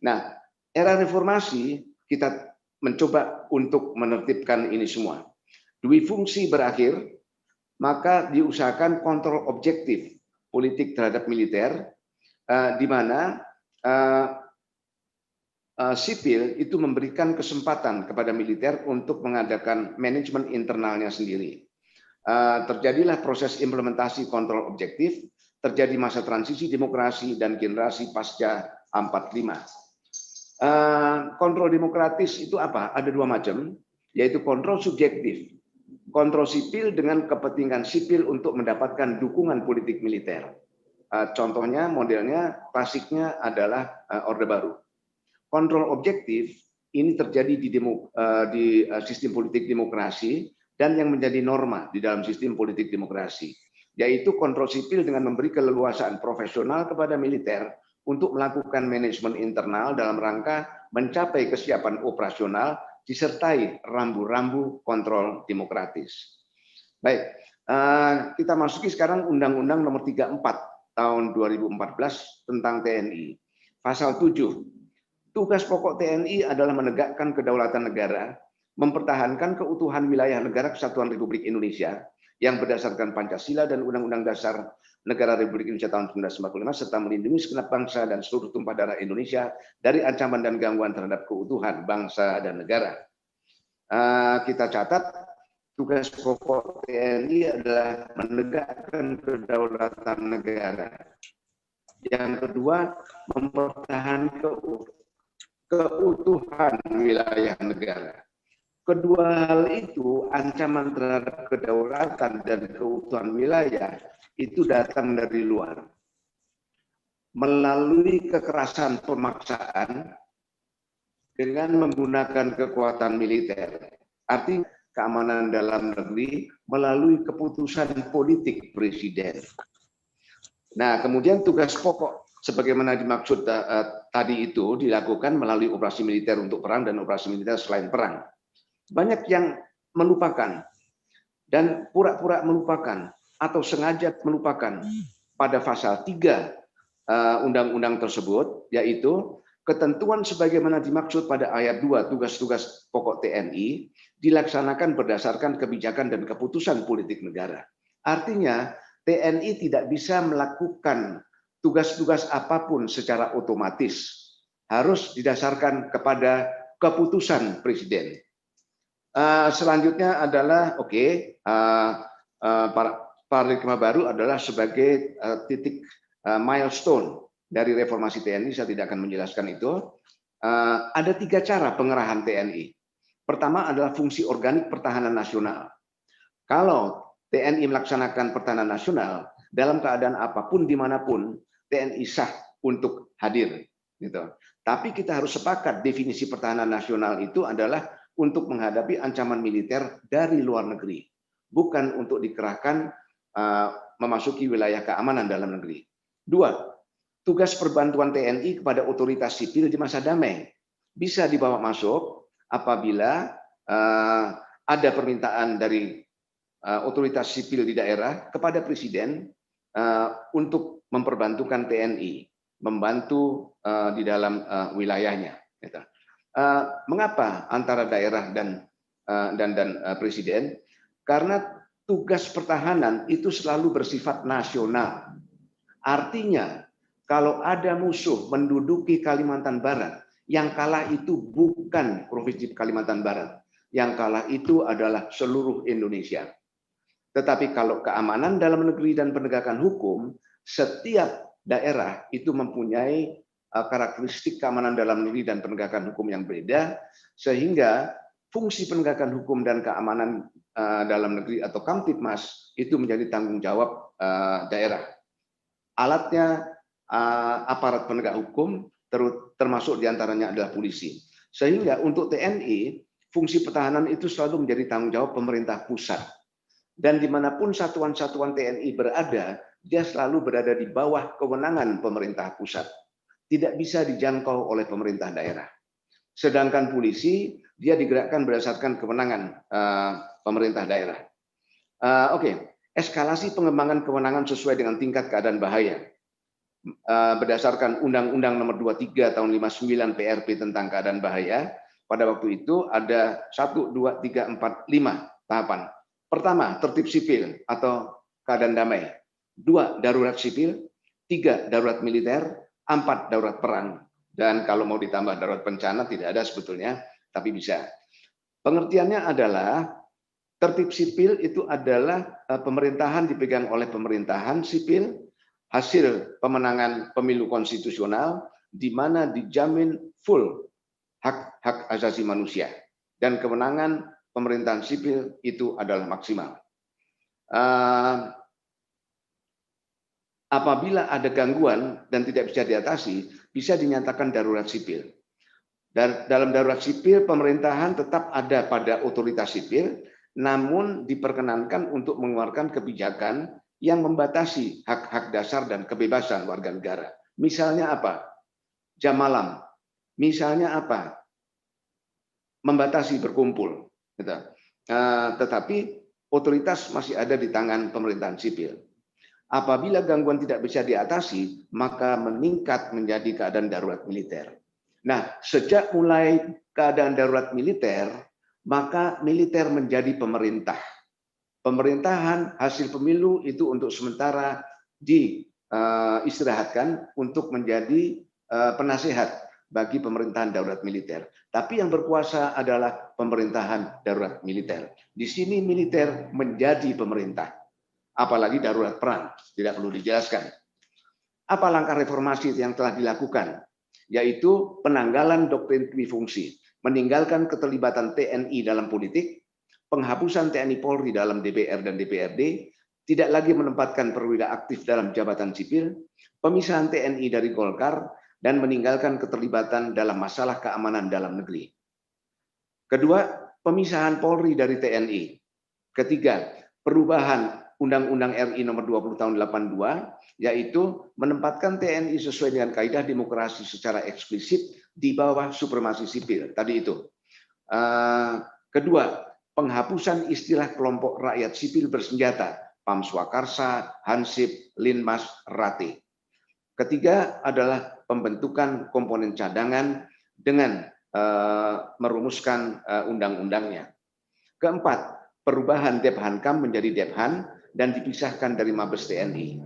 Nah, era reformasi kita mencoba untuk menertibkan ini semua. Dwi fungsi berakhir, maka diusahakan kontrol objektif politik terhadap militer, di mana sipil itu memberikan kesempatan kepada militer untuk mengadakan manajemen internalnya sendiri. Terjadilah proses implementasi kontrol objektif, terjadi masa transisi demokrasi dan generasi pasca 45. Kontrol demokratis itu apa? Ada dua macam, yaitu kontrol subjektif. Kontrol sipil dengan kepentingan sipil untuk mendapatkan dukungan politik militer. Contohnya, modelnya, klasiknya adalah Orde Baru. Kontrol objektif ini terjadi di sistem politik demokrasi dan yang menjadi norma di dalam sistem politik demokrasi, yaitu kontrol sipil dengan memberi keleluasaan profesional kepada militer untuk melakukan manajemen internal dalam rangka mencapai kesiapan operasional disertai rambu-rambu kontrol demokratis. Baik, kita masuki sekarang Undang-Undang Nomor 34 Tahun 2014 tentang TNI. Pasal 7. Tugas pokok TNI adalah menegakkan kedaulatan negara, mempertahankan keutuhan wilayah negara Kesatuan Republik Indonesia yang berdasarkan Pancasila dan Undang-Undang Dasar Negara Republik Indonesia tahun 1945, serta melindungi segenap bangsa dan seluruh tumpah darah Indonesia dari ancaman dan gangguan terhadap keutuhan bangsa dan negara. Kita catat, tugas pokok TNI adalah menegakkan kedaulatan negara. Yang kedua, mempertahankan keutuhan wilayah negara. Kedua hal itu, ancaman terhadap kedaulatan dan keutuhan wilayah itu datang dari luar. Melalui kekerasan pemaksaan dengan menggunakan kekuatan militer. Artinya keamanan dalam negeri melalui keputusan politik presiden. Nah, kemudian tugas pokok sebagaimana dimaksud tadi itu dilakukan melalui operasi militer untuk perang dan operasi militer selain perang. Banyak yang melupakan dan pura-pura melupakan atau sengaja melupakan pada pasal 3 undang-undang tersebut, yaitu ketentuan sebagaimana dimaksud pada ayat 2 tugas-tugas pokok TNI dilaksanakan berdasarkan kebijakan dan keputusan politik negara. Artinya TNI tidak bisa melakukan tugas-tugas apapun secara otomatis, harus didasarkan kepada keputusan presiden. Selanjutnya adalah paradigma baru adalah sebagai titik milestone dari reformasi TNI. Saya tidak akan menjelaskan itu. Ada 3 cara pengerahan TNI. Pertama adalah fungsi organik pertahanan nasional. Kalau TNI melaksanakan pertahanan nasional dalam keadaan apapun dimanapun, TNI sah untuk hadir, gitu. Tapi kita harus sepakat definisi pertahanan nasional itu adalah untuk menghadapi ancaman militer dari luar negeri, bukan untuk dikerahkan memasuki wilayah keamanan dalam negeri. 2, tugas perbantuan TNI kepada otoritas sipil di masa damai bisa dibawa masuk apabila ada permintaan dari otoritas sipil di daerah kepada Presiden untuk memperbantukan TNI, membantu di dalam wilayahnya. Gitu. Mengapa antara daerah dan Presiden? Karena tugas pertahanan itu selalu bersifat nasional. Artinya, kalau ada musuh menduduki Kalimantan Barat, yang kalah itu bukan Provinsi Kalimantan Barat, yang kalah itu adalah seluruh Indonesia. Tetapi kalau keamanan dalam negeri dan penegakan hukum, setiap daerah itu mempunyai karakteristik keamanan dalam negeri dan penegakan hukum yang berbeda, sehingga fungsi penegakan hukum dan keamanan dalam negeri atau Kamtibmas itu menjadi tanggung jawab daerah. Alatnya aparat penegak hukum, termasuk diantaranya adalah polisi. Sehingga untuk TNI, fungsi pertahanan itu selalu menjadi tanggung jawab pemerintah pusat. Dan dimanapun satuan-satuan TNI berada, dia selalu berada di bawah kewenangan pemerintah pusat. Tidak bisa dijangkau oleh pemerintah daerah. Sedangkan polisi, dia digerakkan berdasarkan kewenangan pemerintah daerah. Oke. Eskalasi pengembangan kewenangan sesuai dengan tingkat keadaan bahaya. Berdasarkan Undang-Undang Nomor 23 Tahun 59 PRP tentang keadaan bahaya, pada waktu itu ada 1, 2, 3, 4, 5 tahapan. Pertama, tertib sipil atau keadaan damai. 2, darurat sipil. 3, darurat militer. 4, darurat perang. Dan kalau mau ditambah darurat bencana tidak ada sebetulnya, tapi bisa. Pengertiannya adalah tertib sipil itu adalah pemerintahan dipegang oleh pemerintahan sipil, hasil pemenangan pemilu konstitusional, di mana dijamin full hak asasi manusia. Dan kemenangan pemerintahan sipil itu adalah maksimal. Apabila ada gangguan dan tidak bisa diatasi, bisa dinyatakan darurat sipil. Dan dalam darurat sipil, pemerintahan tetap ada pada otoritas sipil, namun diperkenankan untuk mengeluarkan kebijakan yang membatasi hak-hak dasar dan kebebasan warga negara. Misalnya apa? Jam malam. Misalnya apa? Membatasi berkumpul. Tetapi otoritas masih ada di tangan pemerintahan sipil. Apabila gangguan tidak bisa diatasi, maka meningkat menjadi keadaan darurat militer. Nah, sejak mulai keadaan darurat militer, maka militer menjadi pemerintah. Pemerintahan hasil pemilu itu untuk sementara diistirahatkan untuk menjadi penasehat bagi pemerintahan darurat militer. Tapi yang berkuasa adalah pemerintahan darurat militer. Di sini militer menjadi pemerintah. Apalagi darurat perang, tidak perlu dijelaskan. Apa langkah reformasi yang telah dilakukan? Yaitu penanggalan doktrin trifungsi, meninggalkan keterlibatan TNI dalam politik, penghapusan TNI Polri dalam DPR dan DPRD, tidak lagi menempatkan perwira aktif dalam jabatan sipil, pemisahan TNI dari Golkar, dan meninggalkan keterlibatan dalam masalah keamanan dalam negeri. Kedua, pemisahan Polri dari TNI. Ketiga, perubahan Undang-Undang RI Nomor 20 Tahun 82, yaitu menempatkan TNI sesuai dengan kaidah demokrasi secara eksplisit di bawah supremasi sipil. Tadi itu. Kedua, penghapusan istilah kelompok rakyat sipil bersenjata, Pam Swakarsa, Hansip, Linmas, Rate. Ketiga adalah pembentukan komponen cadangan dengan merumuskan undang-undangnya. Keempat, perubahan Dephankam menjadi Dephan dan dipisahkan dari Mabes TNI.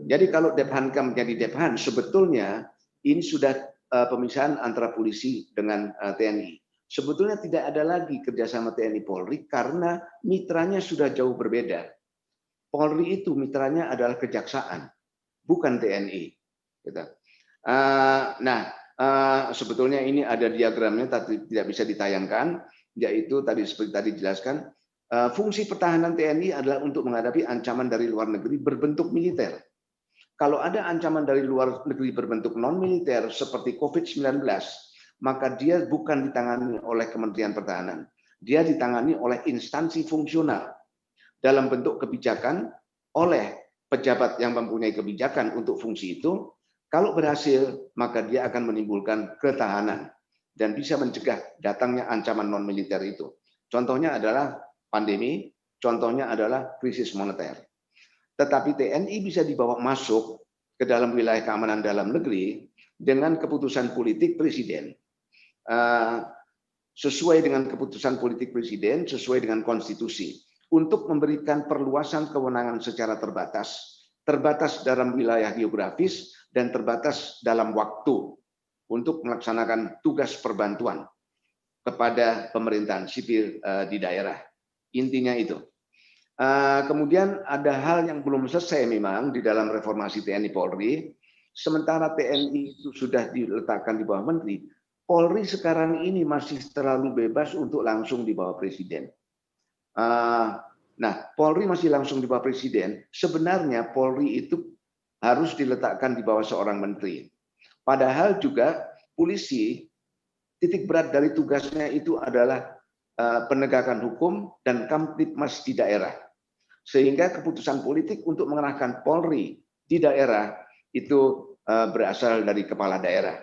Jadi kalau Dephankam menjadi Dephan, sebetulnya ini sudah pemisahan antara polisi dengan TNI. Sebetulnya tidak ada lagi kerjasama TNI Polri karena mitranya sudah jauh berbeda. Polri itu mitranya adalah kejaksaan, bukan TNI. Sebetulnya ini ada diagramnya, tapi tidak bisa ditayangkan, yaitu tadi seperti tadi dijelaskan, fungsi pertahanan TNI adalah untuk menghadapi ancaman dari luar negeri berbentuk militer. Kalau ada ancaman dari luar negeri berbentuk non-militer seperti COVID-19, maka dia bukan ditangani oleh Kementerian Pertahanan. Dia ditangani oleh instansi fungsional dalam bentuk kebijakan oleh pejabat yang mempunyai kebijakan untuk fungsi itu. Kalau berhasil, maka dia akan menimbulkan ketahanan dan bisa mencegah datangnya ancaman non-militer itu. Contohnya adalah pandemi, Contohnya adalah krisis moneter. Tetapi TNI bisa dibawa masuk ke dalam wilayah keamanan dalam negeri dengan keputusan politik presiden. Sesuai dengan keputusan politik presiden, sesuai dengan konstitusi, untuk memberikan perluasan kewenangan secara terbatas, terbatas dalam wilayah geografis, dan terbatas dalam waktu untuk melaksanakan tugas perbantuan kepada pemerintahan sipil di daerah. Intinya itu. Kemudian ada hal yang belum selesai memang di dalam reformasi TNI Polri. Sementara TNI itu sudah diletakkan di bawah menteri, Polri sekarang ini masih terlalu bebas untuk langsung di bawah presiden. Nah, Polri masih langsung di bawah presiden. Sebenarnya Polri itu harus diletakkan di bawah seorang menteri. Padahal juga polisi, titik berat dari tugasnya itu adalah penegakan hukum dan kamtipmas di daerah. Sehingga keputusan politik untuk mengerahkan Polri di daerah itu berasal dari kepala daerah.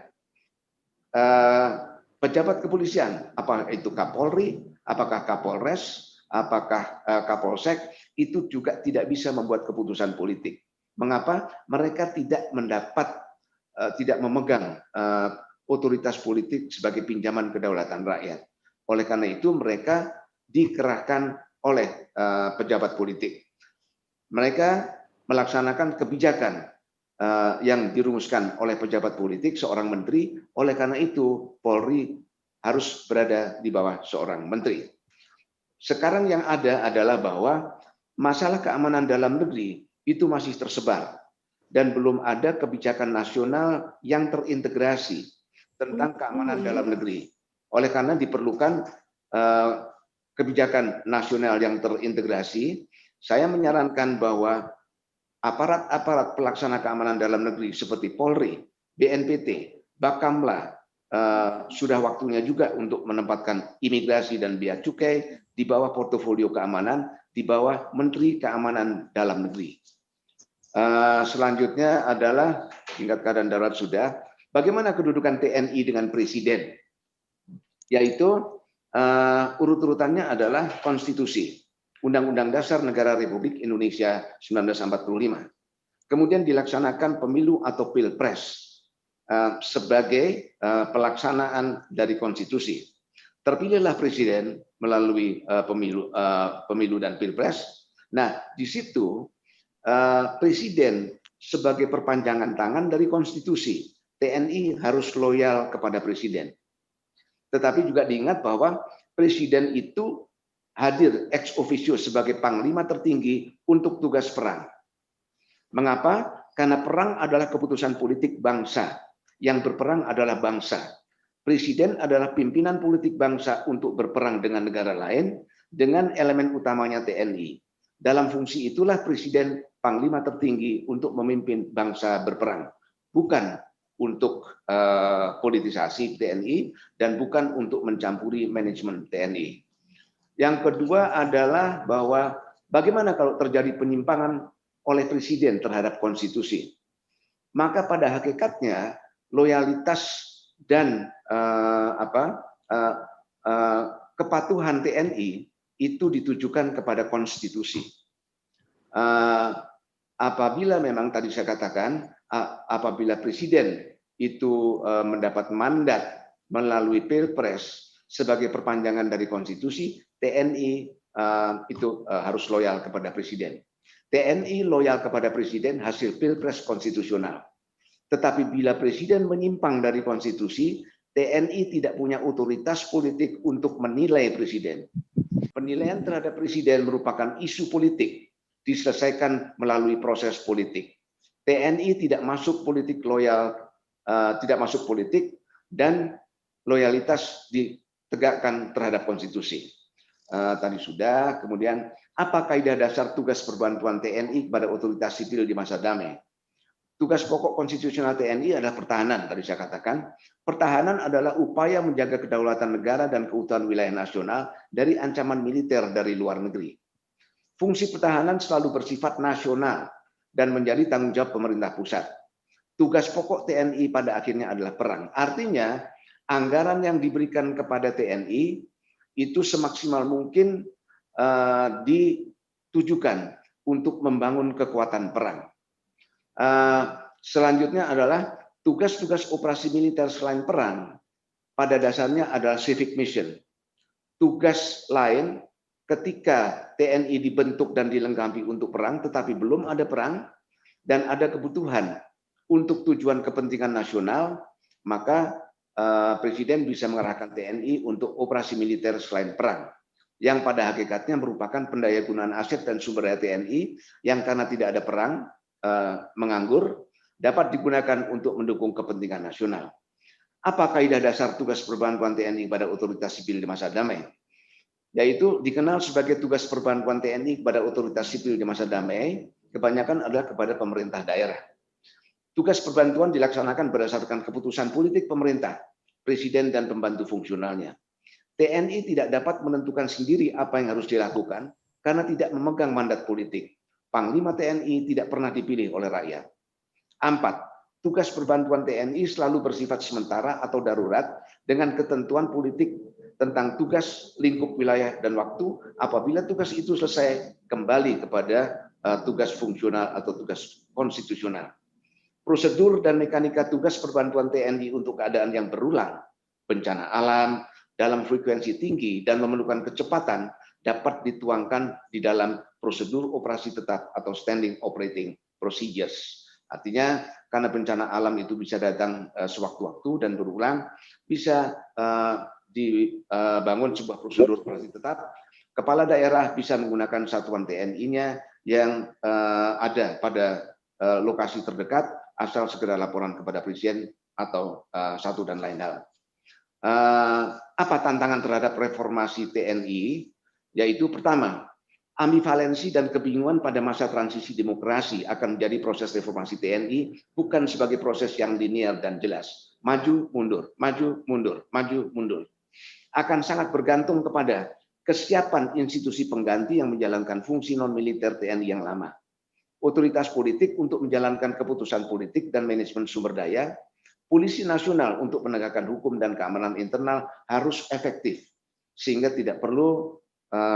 Pejabat kepolisian, apakah itu Kapolri, apakah Kapolres, apakah Kapolsek, itu juga tidak bisa membuat keputusan politik. Mengapa? Mereka tidak tidak memegang otoritas politik sebagai pinjaman kedaulatan rakyat. Oleh karena itu mereka dikerahkan oleh pejabat politik. Mereka melaksanakan kebijakan yang dirumuskan oleh pejabat politik, seorang menteri. Oleh karena itu Polri harus berada di bawah seorang menteri. Sekarang yang ada adalah bahwa masalah keamanan dalam negeri itu masih tersebar dan belum ada kebijakan nasional yang terintegrasi tentang keamanan dalam negeri. Oleh karena diperlukan kebijakan nasional yang terintegrasi, saya menyarankan bahwa aparat-aparat pelaksana keamanan dalam negeri seperti Polri, BNPT, Bakamla, sudah waktunya juga untuk menempatkan imigrasi dan bea cukai di bawah portofolio keamanan, di bawah Menteri Keamanan Dalam Negeri. Selanjutnya adalah tingkat keadaan darurat sudah. Bagaimana kedudukan TNI dengan Presiden? Yaitu urut-urutannya adalah konstitusi, Undang-Undang Dasar Negara Republik Indonesia 1945. Kemudian dilaksanakan pemilu atau pilpres sebagai pelaksanaan dari konstitusi. Terpilihlah presiden melalui pemilu dan pilpres. Nah, di situ presiden sebagai perpanjangan tangan dari konstitusi. TNI harus loyal kepada presiden. Tetapi juga diingat bahwa presiden itu hadir ex officio sebagai panglima tertinggi untuk tugas perang. Mengapa? Karena perang adalah keputusan politik bangsa. Yang berperang adalah bangsa. Presiden adalah pimpinan politik bangsa untuk berperang dengan negara lain dengan elemen utamanya TNI. Dalam fungsi itulah presiden panglima tertinggi untuk memimpin bangsa berperang. Bukan untuk politisasi TNI dan bukan untuk mencampuri manajemen TNI. Yang kedua adalah bahwa bagaimana kalau terjadi penyimpangan oleh presiden terhadap konstitusi. Maka pada hakikatnya loyalitas dan kepatuhan TNI itu ditujukan kepada konstitusi. Apabila memang tadi saya katakan, apabila presiden itu mendapat mandat melalui pilpres sebagai perpanjangan dari konstitusi, TNI itu harus loyal kepada presiden. TNI loyal kepada presiden hasil pilpres konstitusional. Tetapi bila presiden menyimpang dari konstitusi, TNI tidak punya otoritas politik untuk menilai presiden. Penilaian terhadap presiden merupakan isu politik, diselesaikan melalui proses politik. TNI tidak masuk politik loyal, tidak masuk politik, dan loyalitas ditegakkan terhadap konstitusi. Tadi sudah. Kemudian apa kaidah dasar tugas perbantuan TNI kepada otoritas sipil di masa damai? Tugas pokok konstitusional TNI adalah pertahanan, tadi saya katakan. Pertahanan adalah upaya menjaga kedaulatan negara dan keutuhan wilayah nasional dari ancaman militer dari luar negeri. Fungsi pertahanan selalu bersifat nasional dan menjadi tanggung jawab pemerintah pusat. Tugas pokok TNI pada akhirnya adalah perang. Artinya, anggaran yang diberikan kepada TNI itu semaksimal mungkin ditujukan untuk membangun kekuatan perang. Selanjutnya adalah tugas-tugas operasi militer selain perang pada dasarnya adalah civic mission. Tugas lain ketika TNI dibentuk dan dilengkapi untuk perang, tetapi belum ada perang dan ada kebutuhan untuk tujuan kepentingan nasional, maka Presiden bisa mengerahkan TNI untuk operasi militer selain perang, yang pada hakikatnya merupakan pendayagunaan aset dan sumber daya TNI yang karena tidak ada perang menganggur, dapat digunakan untuk mendukung kepentingan nasional. Apa kaidah dasar tugas perbantuan TNI pada otoritas sipil di masa damai? Yaitu dikenal sebagai tugas perbantuan TNI kepada otoritas sipil di masa damai, kebanyakan adalah kepada pemerintah daerah. Tugas perbantuan dilaksanakan berdasarkan keputusan politik pemerintah, presiden dan pembantu fungsionalnya. TNI tidak dapat menentukan sendiri apa yang harus dilakukan karena tidak memegang mandat politik. Panglima TNI tidak pernah dipilih oleh rakyat. 4. Tugas perbantuan TNI selalu bersifat sementara atau darurat dengan ketentuan politik tentang tugas, lingkup wilayah, dan waktu. Apabila tugas itu selesai, kembali kepada tugas fungsional atau tugas konstitusional. Prosedur dan mekanika tugas perbantuan TNI untuk keadaan yang berulang, bencana alam, dalam frekuensi tinggi, dan memerlukan kecepatan dapat dituangkan di dalam prosedur operasi tetap atau standing operating procedures. Artinya karena bencana alam itu bisa datang sewaktu-waktu dan berulang, bisa dibangun sebuah prosedur operasi tetap. Kepala daerah bisa menggunakan satuan TNI-nya yang ada pada lokasi terdekat, asal segera laporan kepada Presiden atau satu dan lain hal. Apa tantangan terhadap reformasi TNI? Yaitu pertama, ambivalensi dan kebingungan pada masa transisi demokrasi akan menjadi proses reformasi TNI bukan sebagai proses yang linear dan jelas. Maju, mundur, maju, mundur, maju, mundur. Akan sangat bergantung kepada kesiapan institusi pengganti yang menjalankan fungsi non-militer TNI yang lama. Otoritas politik untuk menjalankan keputusan politik dan manajemen sumber daya, Polisi Nasional untuk menegakkan hukum dan keamanan internal harus efektif, sehingga tidak perlu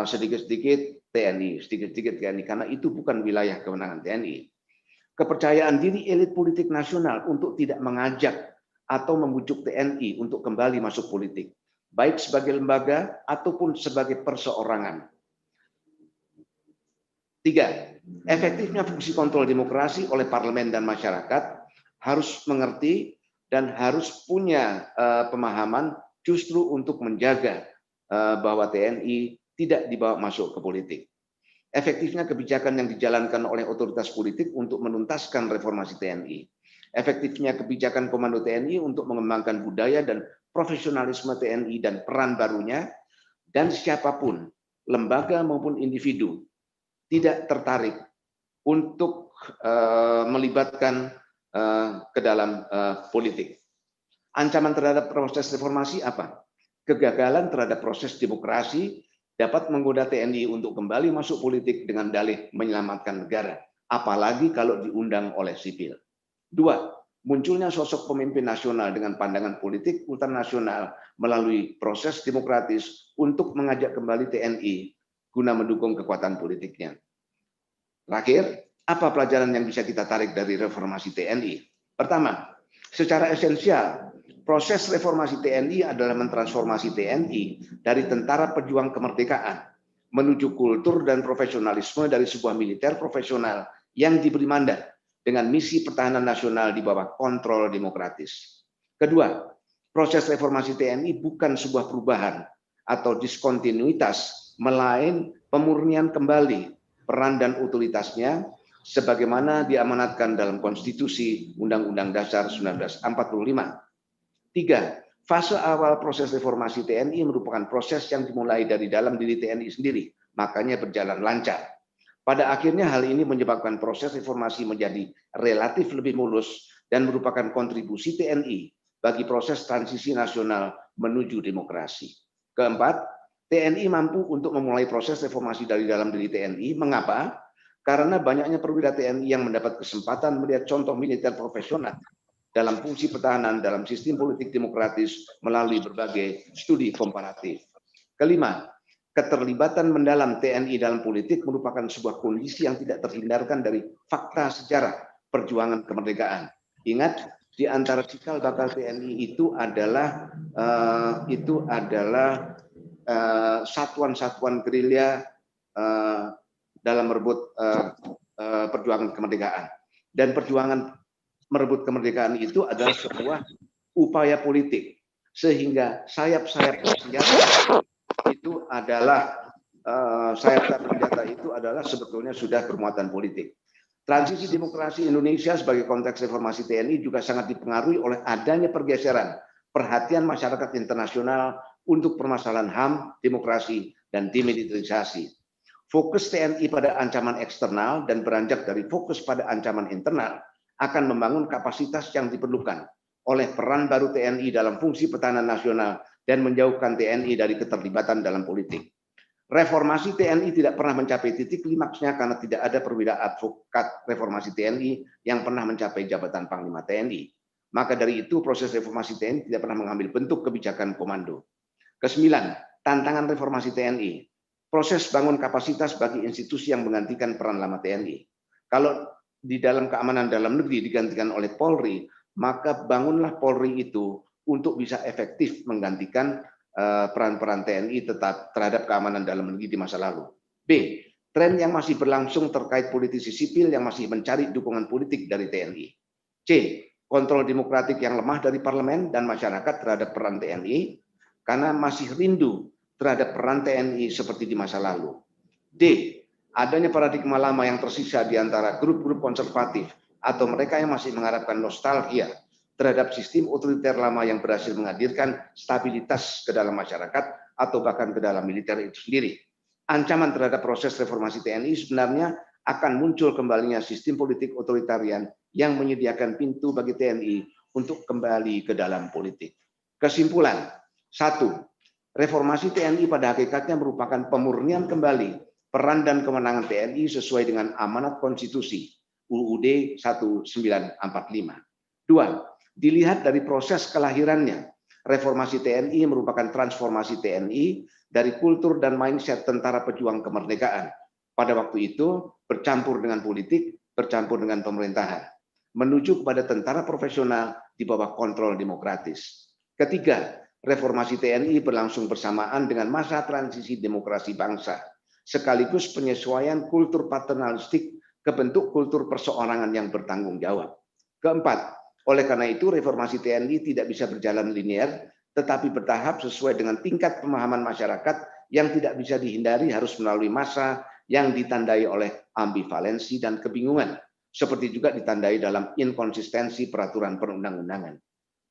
sedikit-sedikit TNI, karena itu bukan wilayah kewenangan TNI. Kepercayaan diri elit politik nasional untuk tidak mengajak atau membujuk TNI untuk kembali masuk politik, baik sebagai lembaga ataupun sebagai perseorangan. 3. Efektifnya fungsi kontrol demokrasi oleh parlemen dan masyarakat harus mengerti dan harus punya pemahaman justru untuk menjaga bahwa TNI tidak dibawa masuk ke politik. Efektifnya kebijakan yang dijalankan oleh otoritas politik untuk menuntaskan reformasi TNI. Efektifnya kebijakan Komando TNI untuk mengembangkan budaya dan profesionalisme TNI dan peran barunya, dan siapapun, lembaga maupun individu, tidak tertarik untuk melibatkan ke dalam politik. Ancaman terhadap proses reformasi apa? Kegagalan terhadap proses demokrasi dapat menggoda TNI untuk kembali masuk politik dengan dalih menyelamatkan negara, apalagi kalau diundang oleh sipil. 2. Munculnya sosok pemimpin nasional dengan pandangan politik ultranasional melalui proses demokratis untuk mengajak kembali TNI guna mendukung kekuatan politiknya. Terakhir, apa pelajaran yang bisa kita tarik dari reformasi TNI? Pertama, secara esensial, proses reformasi TNI adalah mentransformasi TNI dari tentara pejuang kemerdekaan menuju kultur dan profesionalisme dari sebuah militer profesional yang diberi mandat dengan misi pertahanan nasional di bawah kontrol demokratis. Kedua, proses reformasi TNI bukan sebuah perubahan atau diskontinuitas, melainkan pemurnian kembali peran dan otoritasnya sebagaimana diamanatkan dalam Konstitusi Undang-Undang Dasar 1945. 3. Fase awal proses reformasi TNI merupakan proses yang dimulai dari dalam diri TNI sendiri, makanya berjalan lancar. Pada akhirnya hal ini menyebabkan proses reformasi menjadi relatif lebih mulus dan merupakan kontribusi TNI bagi proses transisi nasional menuju demokrasi. Keempat, TNI mampu untuk memulai proses reformasi dari dalam diri TNI. Mengapa? Karena banyaknya perwira TNI yang mendapat kesempatan melihat contoh militer profesional dalam fungsi pertahanan dalam sistem politik demokratis melalui berbagai studi komparatif. Kelima, Keterlibatan mendalam TNI dalam politik merupakan sebuah kondisi yang tidak terhindarkan dari fakta sejarah perjuangan kemerdekaan. Ingat, di antara cikal bakal TNI itu adalah satuan-satuan gerilya dalam merebut perjuangan kemerdekaan. Dan perjuangan merebut kemerdekaan itu adalah sebuah upaya politik, sehingga sayap-sayap senjata itu adalah sebetulnya sudah bermuatan politik. Transisi demokrasi Indonesia sebagai konteks reformasi TNI juga sangat dipengaruhi oleh adanya pergeseran perhatian masyarakat internasional untuk permasalahan HAM, demokrasi, dan demilitarisasi. Fokus TNI pada ancaman eksternal dan beranjak dari fokus pada ancaman internal akan membangun kapasitas yang diperlukan oleh peran baru TNI dalam fungsi pertahanan nasional dan menjauhkan TNI dari keterlibatan dalam politik. Reformasi TNI tidak pernah mencapai titik klimaksnya karena tidak ada perwira advokat reformasi TNI yang pernah mencapai jabatan Panglima TNI. Maka dari itu proses reformasi TNI tidak pernah mengambil bentuk kebijakan komando. Kesembilan, tantangan reformasi TNI. Proses bangun kapasitas bagi institusi yang menggantikan peran lama TNI. Kalau di dalam keamanan dalam negeri digantikan oleh Polri, maka bangunlah Polri itu untuk bisa efektif menggantikan peran-peran TNI tetap terhadap keamanan dalam negeri di masa lalu. B. Tren yang masih berlangsung terkait politisi sipil yang masih mencari dukungan politik dari TNI. C. Kontrol demokratik yang lemah dari parlemen dan masyarakat terhadap peran TNI karena masih rindu terhadap peran TNI seperti di masa lalu. D. Adanya paradigma lama yang tersisa di antara grup-grup konservatif atau mereka yang masih mengharapkan nostalgia terhadap sistem otoriter lama yang berhasil menghadirkan stabilitas ke dalam masyarakat atau bahkan ke dalam militer itu sendiri. Ancaman terhadap proses reformasi TNI sebenarnya akan muncul kembalinya sistem politik otoritarian yang menyediakan pintu bagi TNI untuk kembali ke dalam politik. Kesimpulan, 1. Reformasi TNI pada hakikatnya merupakan pemurnian kembali peran dan kewenangan TNI sesuai dengan amanat konstitusi UUD 1945. 2. Dilihat dari proses kelahirannya, reformasi TNI merupakan transformasi TNI dari kultur dan mindset tentara pejuang kemerdekaan. Pada waktu itu bercampur dengan politik, bercampur dengan pemerintahan, menuju kepada tentara profesional di bawah kontrol demokratis. Ketiga, reformasi TNI berlangsung bersamaan dengan masa transisi demokrasi bangsa, sekaligus penyesuaian kultur paternalistik ke bentuk kultur perseorangan yang bertanggung jawab. Keempat, oleh karena itu, reformasi TNI tidak bisa berjalan linear, tetapi bertahap sesuai dengan tingkat pemahaman masyarakat yang tidak bisa dihindari harus melalui masa yang ditandai oleh ambivalensi dan kebingungan, seperti juga ditandai dalam inkonsistensi peraturan perundang-undangan.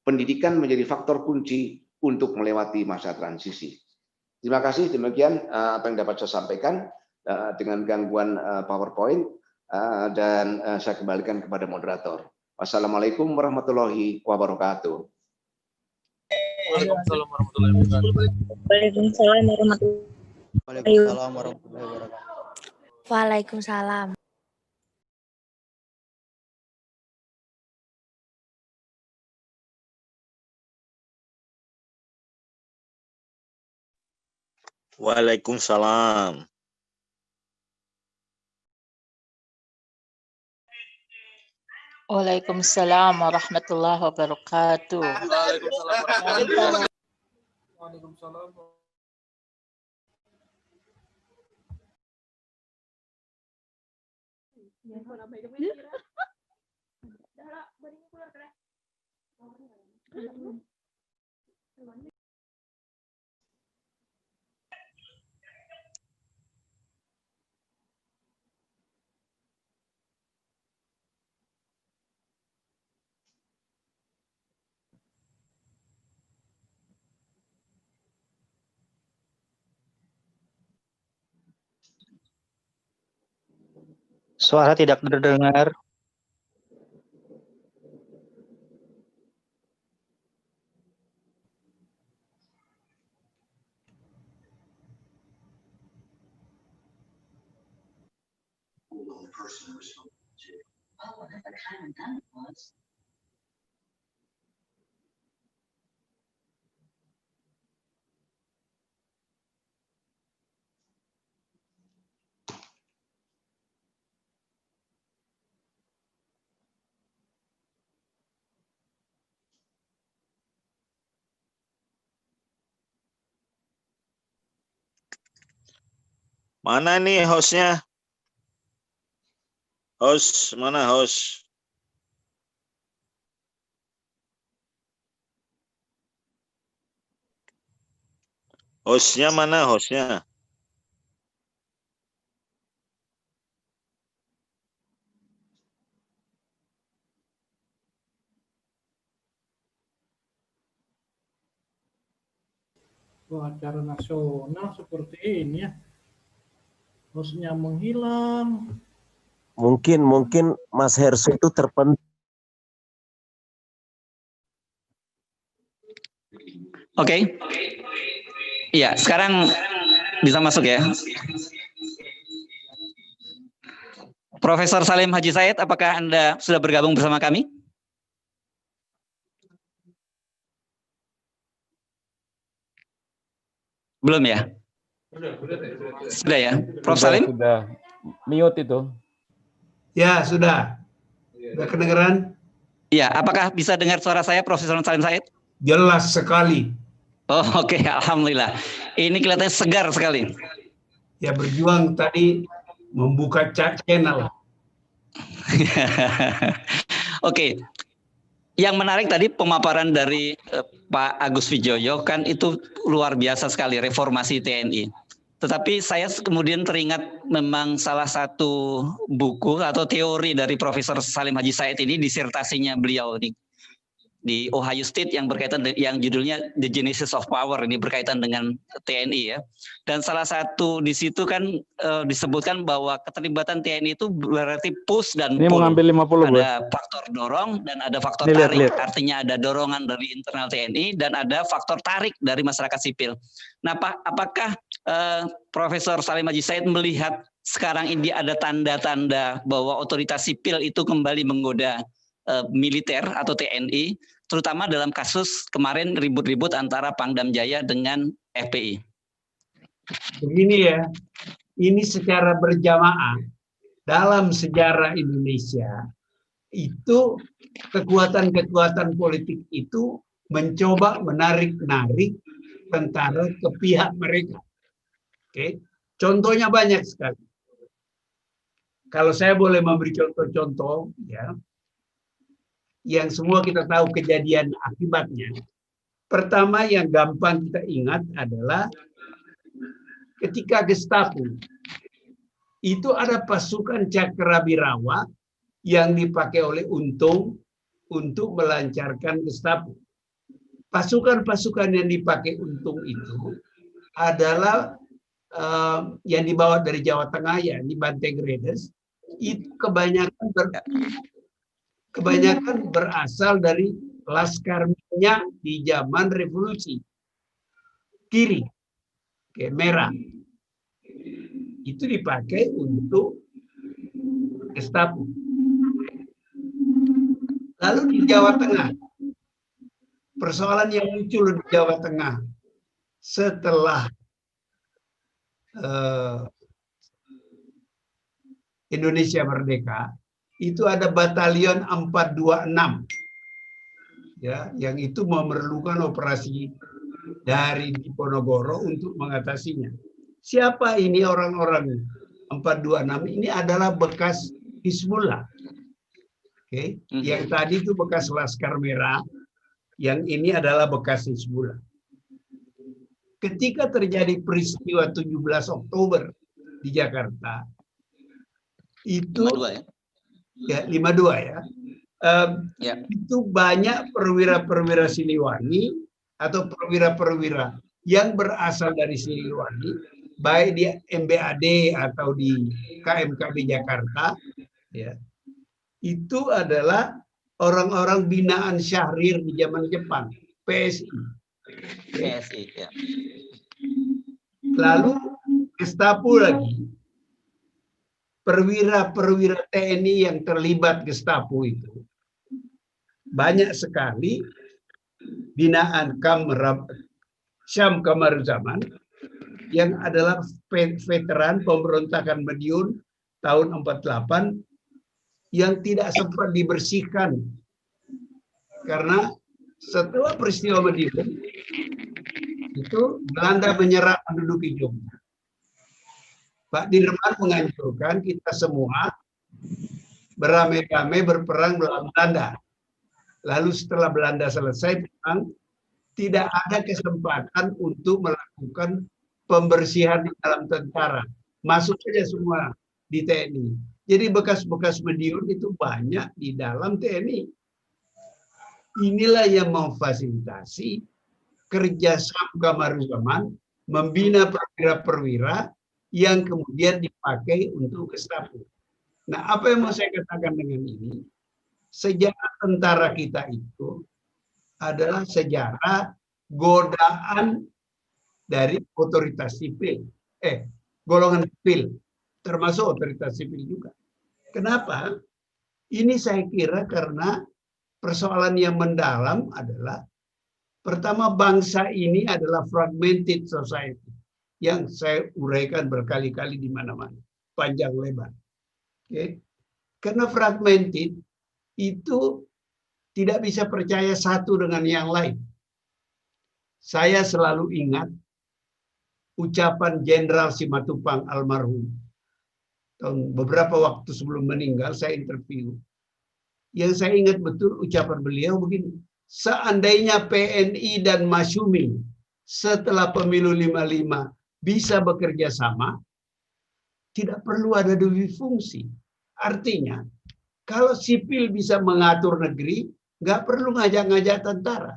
Pendidikan menjadi faktor kunci untuk melewati masa transisi. Terima kasih, demikian apa yang dapat saya sampaikan dengan gangguan PowerPoint dan saya kembalikan kepada moderator. Wassalamualaikum warahmatullahi wabarakatuh. Waalaikumsalam warahmatullahi wabarakatuh. Waalaikumsalam warahmatullahi wabarakatuh. Waalaikumsalam. Waalaikumsalam. Waalaikumsalam warahmatullahi wabarakatuh. Waalaikumsalam. Waalaikumsalam. Suara tidak terdengar. Mana nih hostnya? Host, mana host? Hostnya mana hostnya? Wah, acara nasional seperti ini ya. Hostnya menghilang. Mungkin Mas Herso itu terpenting. Oke. Iya, sekarang bisa masuk ya. Profesor Salim Haji Said, apakah Anda sudah bergabung bersama kami? Belum ya? Sudah ya? Prof. Salim? Sudah. Mute itu. Ya, sudah. Sudah kedengeran? Ya, apakah bisa dengar suara saya, Profesor Salim Said? Jelas sekali. Oh, oke, alhamdulillah. Ini kelihatannya segar sekali. Ya, berjuang tadi membuka channel. Oke. Yang menarik tadi pemaparan dari Pak Agus Wijoyo kan itu luar biasa sekali, reformasi TNI. Tetapi saya kemudian teringat memang salah satu buku atau teori dari Profesor Salim Haji Said ini, disertasinya beliau di Ohio State yang berkaitan yang judulnya The Genesis of Power, ini berkaitan dengan TNI ya. Dan salah satu di situ kan disebutkan bahwa keterlibatan TNI itu berarti push dan pull. Ini mau ngambil 50 ada faktor dorong dan ada faktor tarik. Artinya ada dorongan dari internal TNI dan ada faktor tarik dari masyarakat sipil. Nah, apakah Profesor Salim Haji Said melihat sekarang ini ada tanda-tanda bahwa otoritas sipil itu kembali menggoda militer atau TNI, terutama dalam kasus kemarin ribut-ribut antara Pangdam Jaya dengan FPI? Begini ya, ini secara berjamaah dalam sejarah Indonesia itu kekuatan-kekuatan politik itu mencoba menarik-narik tentara ke pihak mereka. Oke, contohnya banyak sekali. Kalau saya boleh memberi contoh-contoh, ya, yang semua kita tahu kejadian akibatnya. Pertama yang gampang kita ingat adalah ketika Gestapo itu ada pasukan Cakrawirawa yang dipakai oleh Untung untuk melancarkan Gestapo. Pasukan-pasukan yang dipakai Untung itu adalah yang dibawa dari Jawa Tengah, ya, di Banteng Raiders, itu kebanyakan berasal dari Laskar Minyak di zaman revolusi kiri, merah. Itu dipakai untuk Gestapo. Lalu di Jawa Tengah, persoalan yang muncul di Jawa Tengah setelah Indonesia merdeka, itu ada batalion 426, ya, yang itu memerlukan operasi dari Diponegoro untuk mengatasinya. Siapa ini orang-orang 426? Ini adalah bekas Hizbullah. Oke, yang tadi itu bekas Laskar Merah, yang ini adalah bekas Hizbullah. Ketika terjadi peristiwa 17 Oktober di Jakarta, itu 52 ya? 52 ya. Itu banyak perwira-perwira Siliwangi atau perwira-perwira yang berasal dari Siliwangi, baik di MBAD atau di KMKB Jakarta, ya, itu adalah orang-orang binaan Syahrir di zaman Jepang, PSI. PSI, ya. Lalu Gestapo lagi, perwira-perwira TNI yang terlibat Gestapo itu banyak sekali binaan Syam Kamaruzaman yang adalah veteran pemberontakan Madiun tahun 48 yang tidak sempat dibersihkan karena setelah peristiwa Madiun itu Belanda menyerang menduduki Jogja. Pak Dirman menganjurkan kita semua beramai-ramai berperang melawan Belanda. Lalu setelah Belanda selesai perang, tidak ada kesempatan untuk melakukan pembersihan di dalam tentara. Masuk saja semua di TNI. Jadi bekas-bekas Madiun itu banyak di dalam TNI. Inilah yang memfasilitasi kerja Samgamaruzzaman membina perwira-perwira yang kemudian dipakai untuk Gestapo. Nah, apa yang mau saya katakan dengan ini? Sejarah tentara kita itu adalah sejarah godaan dari otoritas sipil. Golongan sipil, termasuk otoritas sipil juga. Kenapa? Ini saya kira karena persoalan yang mendalam adalah pertama, bangsa ini adalah fragmented society yang saya uraikan berkali-kali di mana-mana, panjang lebar. Okay? Karena fragmented itu tidak bisa percaya satu dengan yang lain. Saya selalu ingat ucapan Jenderal Simatupang almarhum. Beberapa waktu sebelum meninggal saya interview. Yang saya ingat betul ucapan beliau begini. Seandainya PNI dan Masyumi setelah pemilu 55 bisa bekerja sama, tidak perlu ada dui fungsi. Artinya, kalau sipil bisa mengatur negeri, nggak perlu ngajak-ngajak tentara.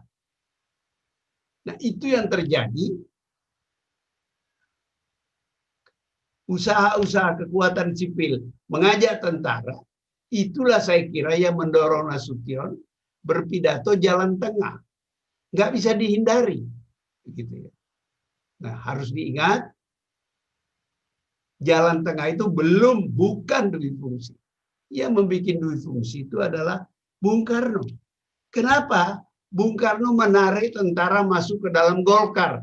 Nah, itu yang terjadi. Usaha-usaha kekuatan sipil mengajak tentara, itulah saya kira yang mendorong Nasution berpidato jalan tengah. Nggak bisa dihindari. Begitu ya. Nah, harus diingat, jalan tengah itu bukan dui fungsi. Yang membuat dui fungsi itu adalah Bung Karno. Kenapa? Bung Karno menarik tentara masuk ke dalam Golkar.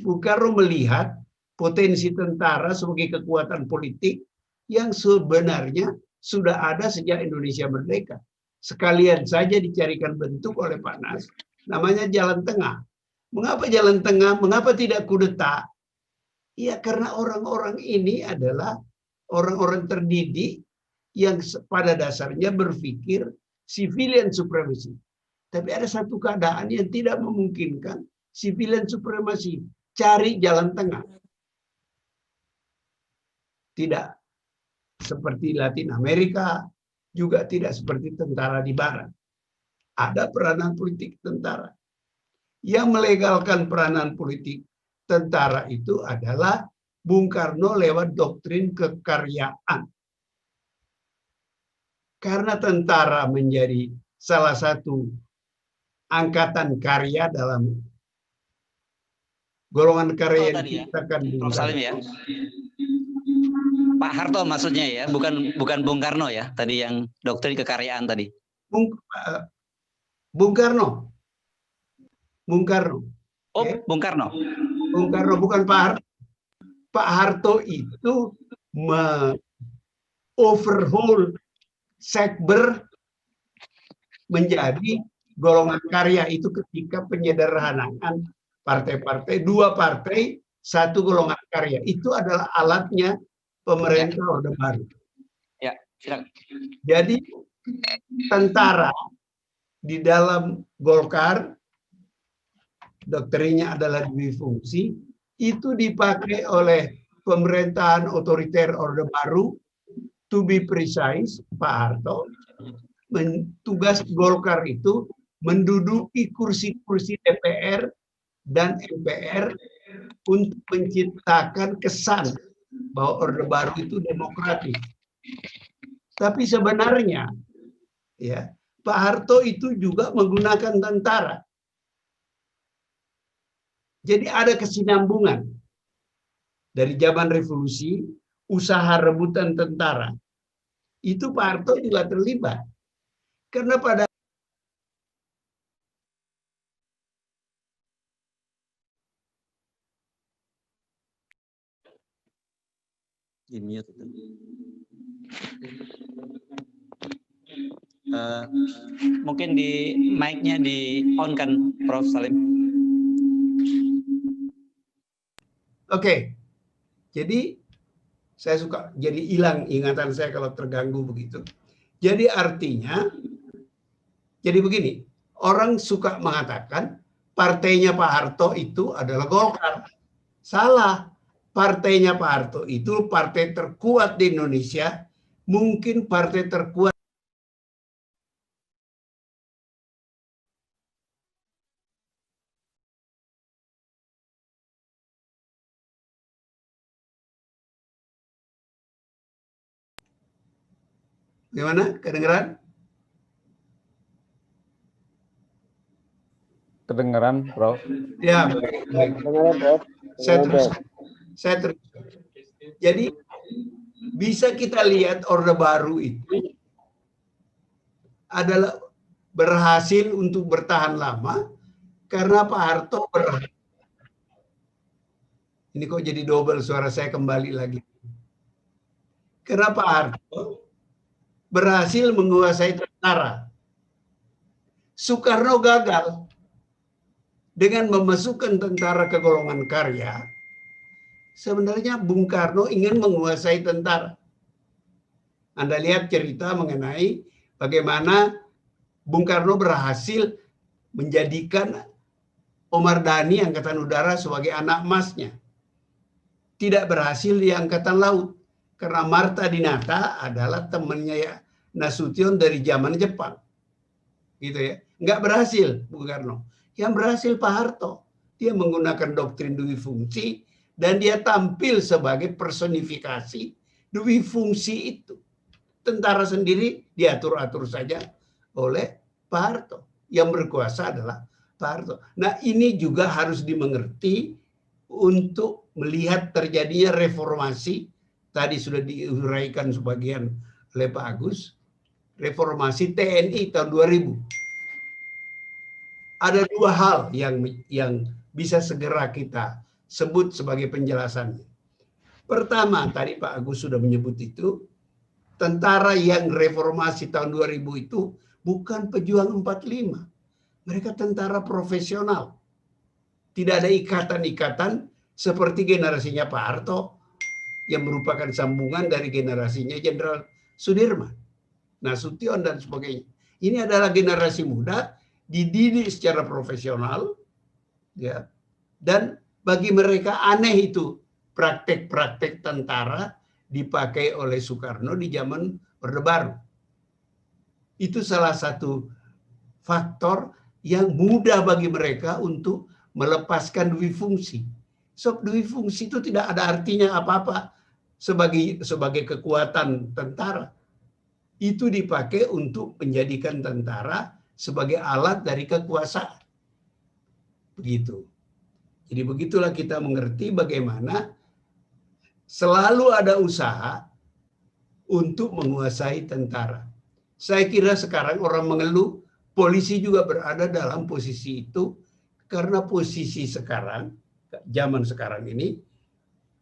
Bung Karno melihat potensi tentara sebagai kekuatan politik yang sebenarnya sudah ada sejak Indonesia merdeka. Sekalian saja dicarikan bentuk oleh Pak Nas, namanya jalan tengah. Mengapa jalan tengah? Mengapa tidak kudeta? Ya karena orang-orang ini adalah orang-orang terdidik yang pada dasarnya berpikir civilian supremacy. Tapi ada satu keadaan yang tidak memungkinkan civilian supremacy. Cari jalan tengah. Tidak seperti Latin Amerika, juga tidak seperti tentara di Barat. Ada peranan politik tentara. Yang melegalkan peranan politik tentara itu adalah Bung Karno lewat doktrin kekaryaan. Karena tentara menjadi salah satu angkatan karya dalam golongan karya yang diciptakan Bung Karno. Ya. Pak Harto maksudnya ya, bukan Bung Karno ya, tadi yang doktrin kekaryaan tadi. Bung Karno. Bung Karno. Oh, okay. Bung Karno. Bung Karno bukan Pak Harto. Pak Harto itu overhaul sekber menjadi golongan karya itu ketika penyederhanaan partai-partai, dua partai, satu golongan karya. Itu adalah alatnya pemerintah Orde Baru. Ya, silakan. Jadi tentara di dalam Golkar doktrinnya adalah dui fungsi, itu dipakai oleh pemerintahan otoriter Orde Baru, to be precise, Pak Harto, tugas Golkar itu menduduki kursi-kursi DPR dan MPR untuk menciptakan kesan bahwa Orde Baru itu demokratis. Tapi sebenarnya, ya, Pak Harto itu juga menggunakan tentara. Jadi ada kesinambungan dari zaman revolusi, usaha rebutan tentara. Itu Pak Harto juga terlibat. Karena pada mungkin di mic-nya di on kan, Prof. Salim. Oke. Jadi saya suka jadi hilang ingatan saya kalau terganggu begitu. Jadi artinya, jadi begini, orang suka mengatakan partainya Pak Harto itu adalah Golkar. Salah. Partainya Pak Harto itu partai terkuat di Indonesia, mungkin partai terkuat. Gimana? Kedengeran? Kedengeran, Prof. Ya, baik. Saya terus. Jadi bisa kita lihat Orde Baru itu adalah berhasil untuk bertahan lama karena Pak Harto berhasil. Ini kok jadi double suara saya kembali lagi. Karena Pak Harto berhasil menguasai tentara. Soekarno gagal dengan memasukkan tentara ke golongan karya. Sebenarnya Bung Karno ingin menguasai tentara. Anda lihat cerita mengenai bagaimana Bung Karno berhasil menjadikan Omar Dhani Angkatan Udara sebagai anak emasnya. Tidak berhasil di Angkatan Laut. Karena Marta Dinata adalah temannya ya Nasution dari zaman Jepang. Gitu ya. Nggak berhasil Bung Karno. Yang berhasil Pak Harto. Dia menggunakan doktrin dui fungsi dan dia tampil sebagai personifikasi dui fungsi itu. Tentara sendiri diatur-atur saja oleh Pak Harto. Yang berkuasa adalah Pak Harto. Nah, ini juga harus dimengerti untuk melihat terjadinya reformasi. Tadi sudah diuraikan sebagian oleh Pak Agus. Reformasi TNI tahun 2000. Ada dua hal yang bisa segera kita sebut sebagai penjelasannya. Pertama, tadi Pak Agus sudah menyebut itu, tentara yang reformasi tahun 2000 itu bukan pejuang 45. Mereka tentara profesional. Tidak ada ikatan-ikatan seperti generasinya Pak Harto yang merupakan sambungan dari generasinya Jenderal Sudirman, Nasution dan sebagainya. Ini adalah generasi muda dididik secara profesional, ya. Dan bagi mereka aneh itu praktek-praktek tentara dipakai oleh Soekarno di zaman Orde Baru. Itu salah satu faktor yang mudah bagi mereka untuk melepaskan dui fungsi. So, dui fungsi itu tidak ada artinya apa-apa sebagai kekuatan tentara. Itu dipakai untuk menjadikan tentara sebagai alat dari kekuasaan. Begitu. Jadi begitulah kita mengerti bagaimana selalu ada usaha untuk menguasai tentara. Saya kira sekarang orang mengeluh, polisi juga berada dalam posisi itu karena posisi sekarang, zaman sekarang ini,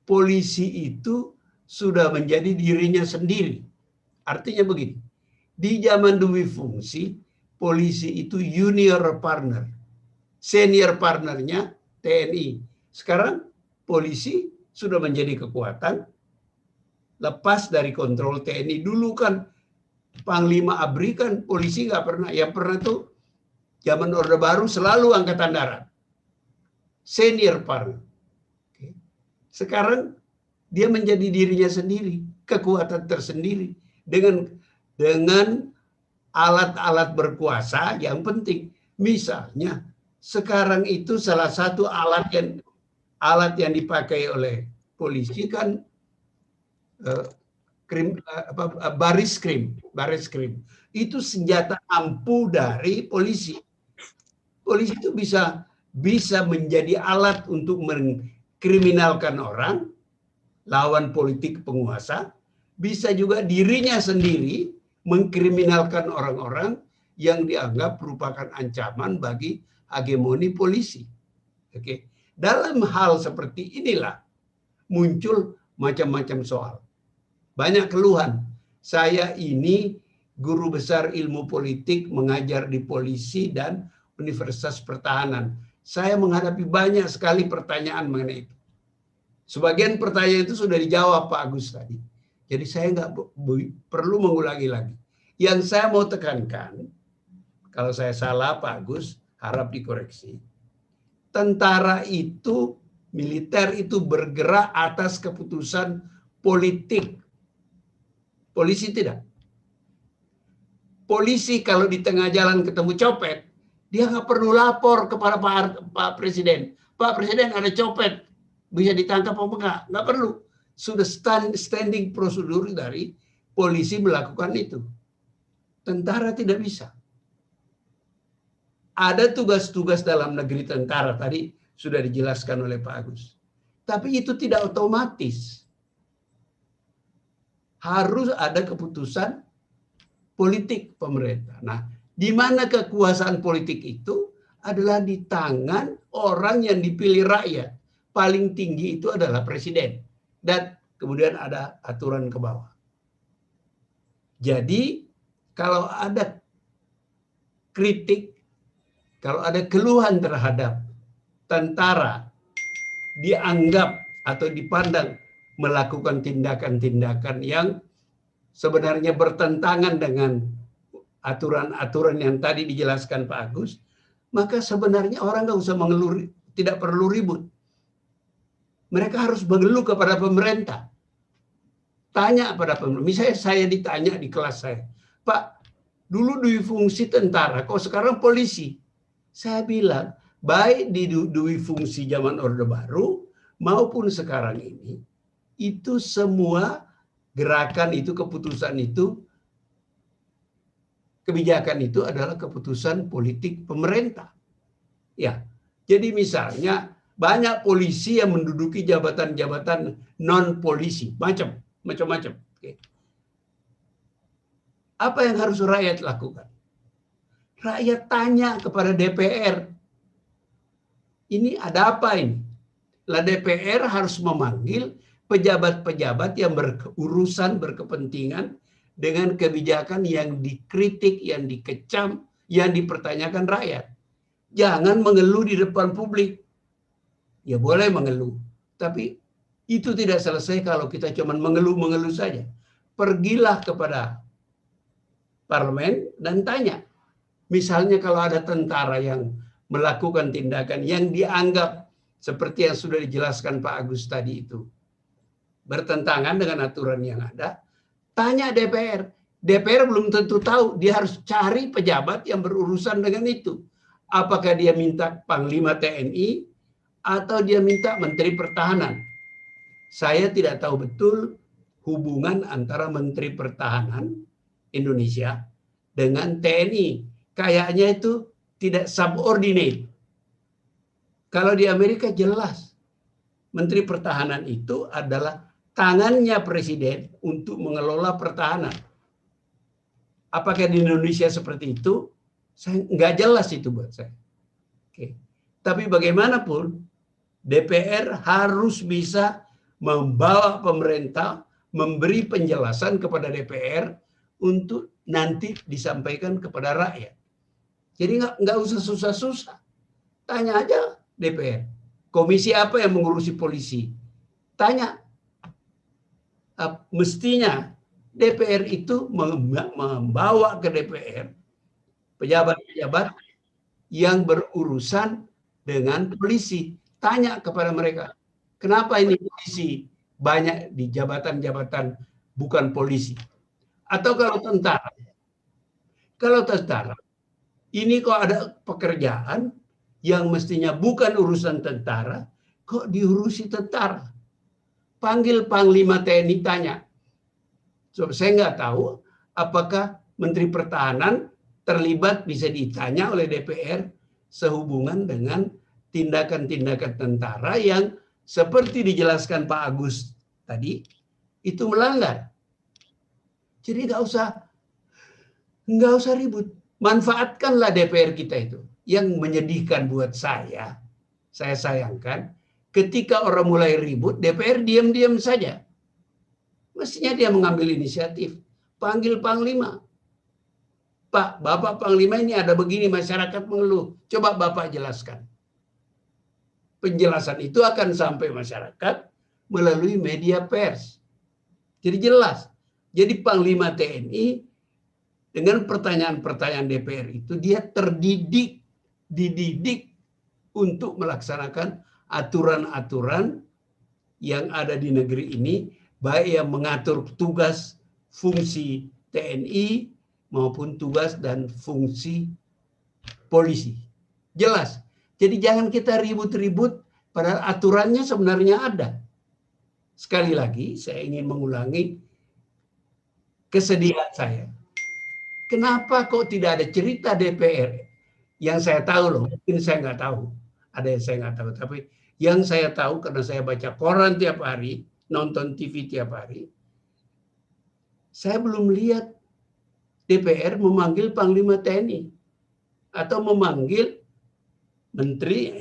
polisi itu sudah menjadi dirinya sendiri. Artinya begini, di zaman dui fungsi, polisi itu junior partner, senior partnernya TNI. Sekarang polisi sudah menjadi kekuatan, lepas dari kontrol TNI. Dulu kan Panglima ABRI kan polisi nggak pernah, yang pernah tuh zaman Orde Baru selalu Angkatan Darat, senior partner. Sekarang dia menjadi dirinya sendiri, kekuatan tersendiri dengan alat-alat berkuasa yang penting. Misalnya sekarang itu salah satu alat yang dipakai oleh polisi kan baris krim itu senjata ampuh dari polisi. Polisi itu bisa menjadi alat untuk mengkriminalkan orang, lawan politik penguasa, bisa juga dirinya sendiri mengkriminalkan orang-orang yang dianggap merupakan ancaman bagi hegemoni polisi. Oke. Dalam hal seperti inilah muncul macam-macam soal. Banyak keluhan. Saya ini guru besar ilmu politik, mengajar di polisi dan Universitas Pertahanan. Saya menghadapi banyak sekali pertanyaan mengenai itu. Sebagian pertanyaan itu sudah dijawab Pak Agus tadi. Jadi saya nggak perlu mengulangi lagi. Yang saya mau tekankan, kalau saya salah Pak Agus, harap dikoreksi. Tentara itu, militer itu bergerak atas keputusan politik. Polisi tidak. Polisi kalau di tengah jalan ketemu copet, dia nggak perlu lapor kepada Pak Presiden. Pak Presiden ada copet, bisa ditangkap apa enggak? Nggak perlu. Sudah standing prosedur dari polisi melakukan itu. Tentara tidak bisa. Ada tugas-tugas dalam negeri tentara, tadi sudah dijelaskan oleh Pak Agus. Tapi itu tidak otomatis. Harus ada keputusan politik pemerintah. Nah, di mana kekuasaan politik itu adalah di tangan orang yang dipilih rakyat. Paling tinggi itu adalah presiden. Dan kemudian ada aturan ke bawah. Jadi, kalau ada kritik, kalau ada keluhan terhadap tentara, dianggap atau dipandang melakukan tindakan-tindakan yang sebenarnya bertentangan dengan aturan-aturan yang tadi dijelaskan Pak Agus, maka sebenarnya orang nggak usah mengeluh, tidak perlu ribut. Mereka harus mengeluh kepada pemerintah. Tanya pada pemerintah. Misalnya saya ditanya di kelas saya, Pak, dulu dui fungsi tentara, kok sekarang polisi? Saya bilang, baik di dui fungsi zaman Orde Baru maupun sekarang ini, itu semua gerakan itu, keputusan itu, kebijakan itu adalah keputusan politik pemerintah. Ya, jadi misalnya banyak polisi yang menduduki jabatan-jabatan non polisi, macam-macam. Oke. Apa yang harus rakyat lakukan? Rakyat tanya kepada DPR, ini ada apa ini? Lah DPR harus memanggil pejabat-pejabat yang berurusan, berkepentingan dengan kebijakan yang dikritik, yang dikecam, yang dipertanyakan rakyat. Jangan mengeluh di depan publik. Ya boleh mengeluh, tapi itu tidak selesai kalau kita cuma mengeluh-mengeluh saja. Pergilah kepada parlemen dan tanya. Misalnya kalau ada tentara yang melakukan tindakan yang dianggap seperti yang sudah dijelaskan Pak Agus tadi itu, bertentangan dengan aturan yang ada, tanya DPR. DPR belum tentu tahu, dia harus cari pejabat yang berurusan dengan itu. Apakah dia minta Panglima TNI atau dia minta Menteri Pertahanan? Saya tidak tahu betul hubungan antara Menteri Pertahanan Indonesia dengan TNI. Kayaknya itu tidak subordinate. Kalau di Amerika jelas, Menteri Pertahanan itu adalah tangannya presiden untuk mengelola pertahanan. Apakah di Indonesia seperti itu? Saya nggak jelas itu buat saya. Oke. Tapi bagaimanapun, DPR harus bisa membawa pemerintah, memberi penjelasan kepada DPR untuk nanti disampaikan kepada rakyat. Jadi nggak usah susah-susah. Tanya aja DPR. Komisi apa yang mengurusi polisi? Tanya. Mestinya DPR itu membawa ke DPR pejabat-pejabat yang berurusan dengan polisi. Tanya kepada mereka, kenapa ini polisi banyak di jabatan-jabatan bukan polisi? Atau kalau tentara, ini kok ada pekerjaan yang mestinya bukan urusan tentara, kok diurusi tentara? Panggil Panglima TNI, tanya. So, saya nggak tahu apakah Menteri Pertahanan terlibat, bisa ditanya oleh DPR sehubungan dengan tindakan-tindakan tentara yang seperti dijelaskan Pak Agus tadi, itu melanggar. Jadi nggak usah ribut. Manfaatkanlah DPR kita itu. Yang menyedihkan buat saya sayangkan, ketika orang mulai ribut, DPR diam-diam saja. Mestinya dia mengambil inisiatif. Panggil Panglima. Pak, Bapak Panglima ini ada begini, masyarakat mengeluh. Coba Bapak jelaskan. Penjelasan itu akan sampai masyarakat, melalui media pers. Jadi jelas. Jadi Panglima TNI dengan pertanyaan-pertanyaan DPR itu dia dididik untuk melaksanakan aturan-aturan yang ada di negeri ini, baik yang mengatur tugas fungsi TNI maupun tugas dan fungsi polisi. Jelas. Jadi jangan kita ribut-ribut, padahal aturannya sebenarnya ada. Sekali lagi, saya ingin mengulangi kesedihan saya. Kenapa kok tidak ada cerita DPR? Yang saya tahu loh, mungkin saya nggak tahu. Ada yang saya nggak tahu, tapi yang saya tahu karena saya baca koran tiap hari, nonton TV tiap hari, saya belum lihat DPR memanggil Panglima TNI atau memanggil Menteri.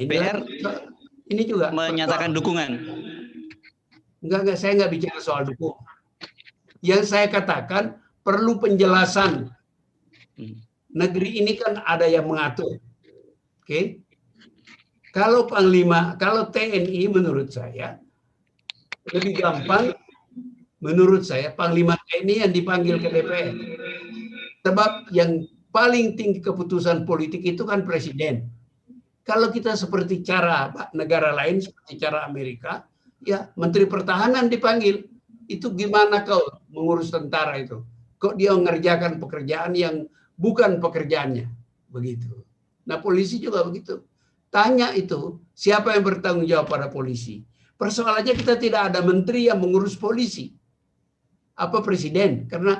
Ini juga menyatakan dukungan. Enggak, saya nggak bicara soal dukungan. Yang saya katakan perlu penjelasan. Negeri ini kan ada yang mengatur. Oke? Kalau Panglima, kalau TNI menurut saya lebih gampang, menurut saya Panglima TNI yang dipanggil ke DPR. Sebab yang paling tinggi keputusan politik itu kan presiden. Kalau kita seperti cara negara lain, seperti cara Amerika, ya Menteri Pertahanan dipanggil. Itu gimana kau mengurus tentara itu? Kok dia mengerjakan pekerjaan yang bukan pekerjaannya? Begitu. Nah polisi juga begitu. Tanya itu, siapa yang bertanggung jawab pada polisi? Persoalannya kita tidak ada menteri yang mengurus polisi. Apa presiden? Karena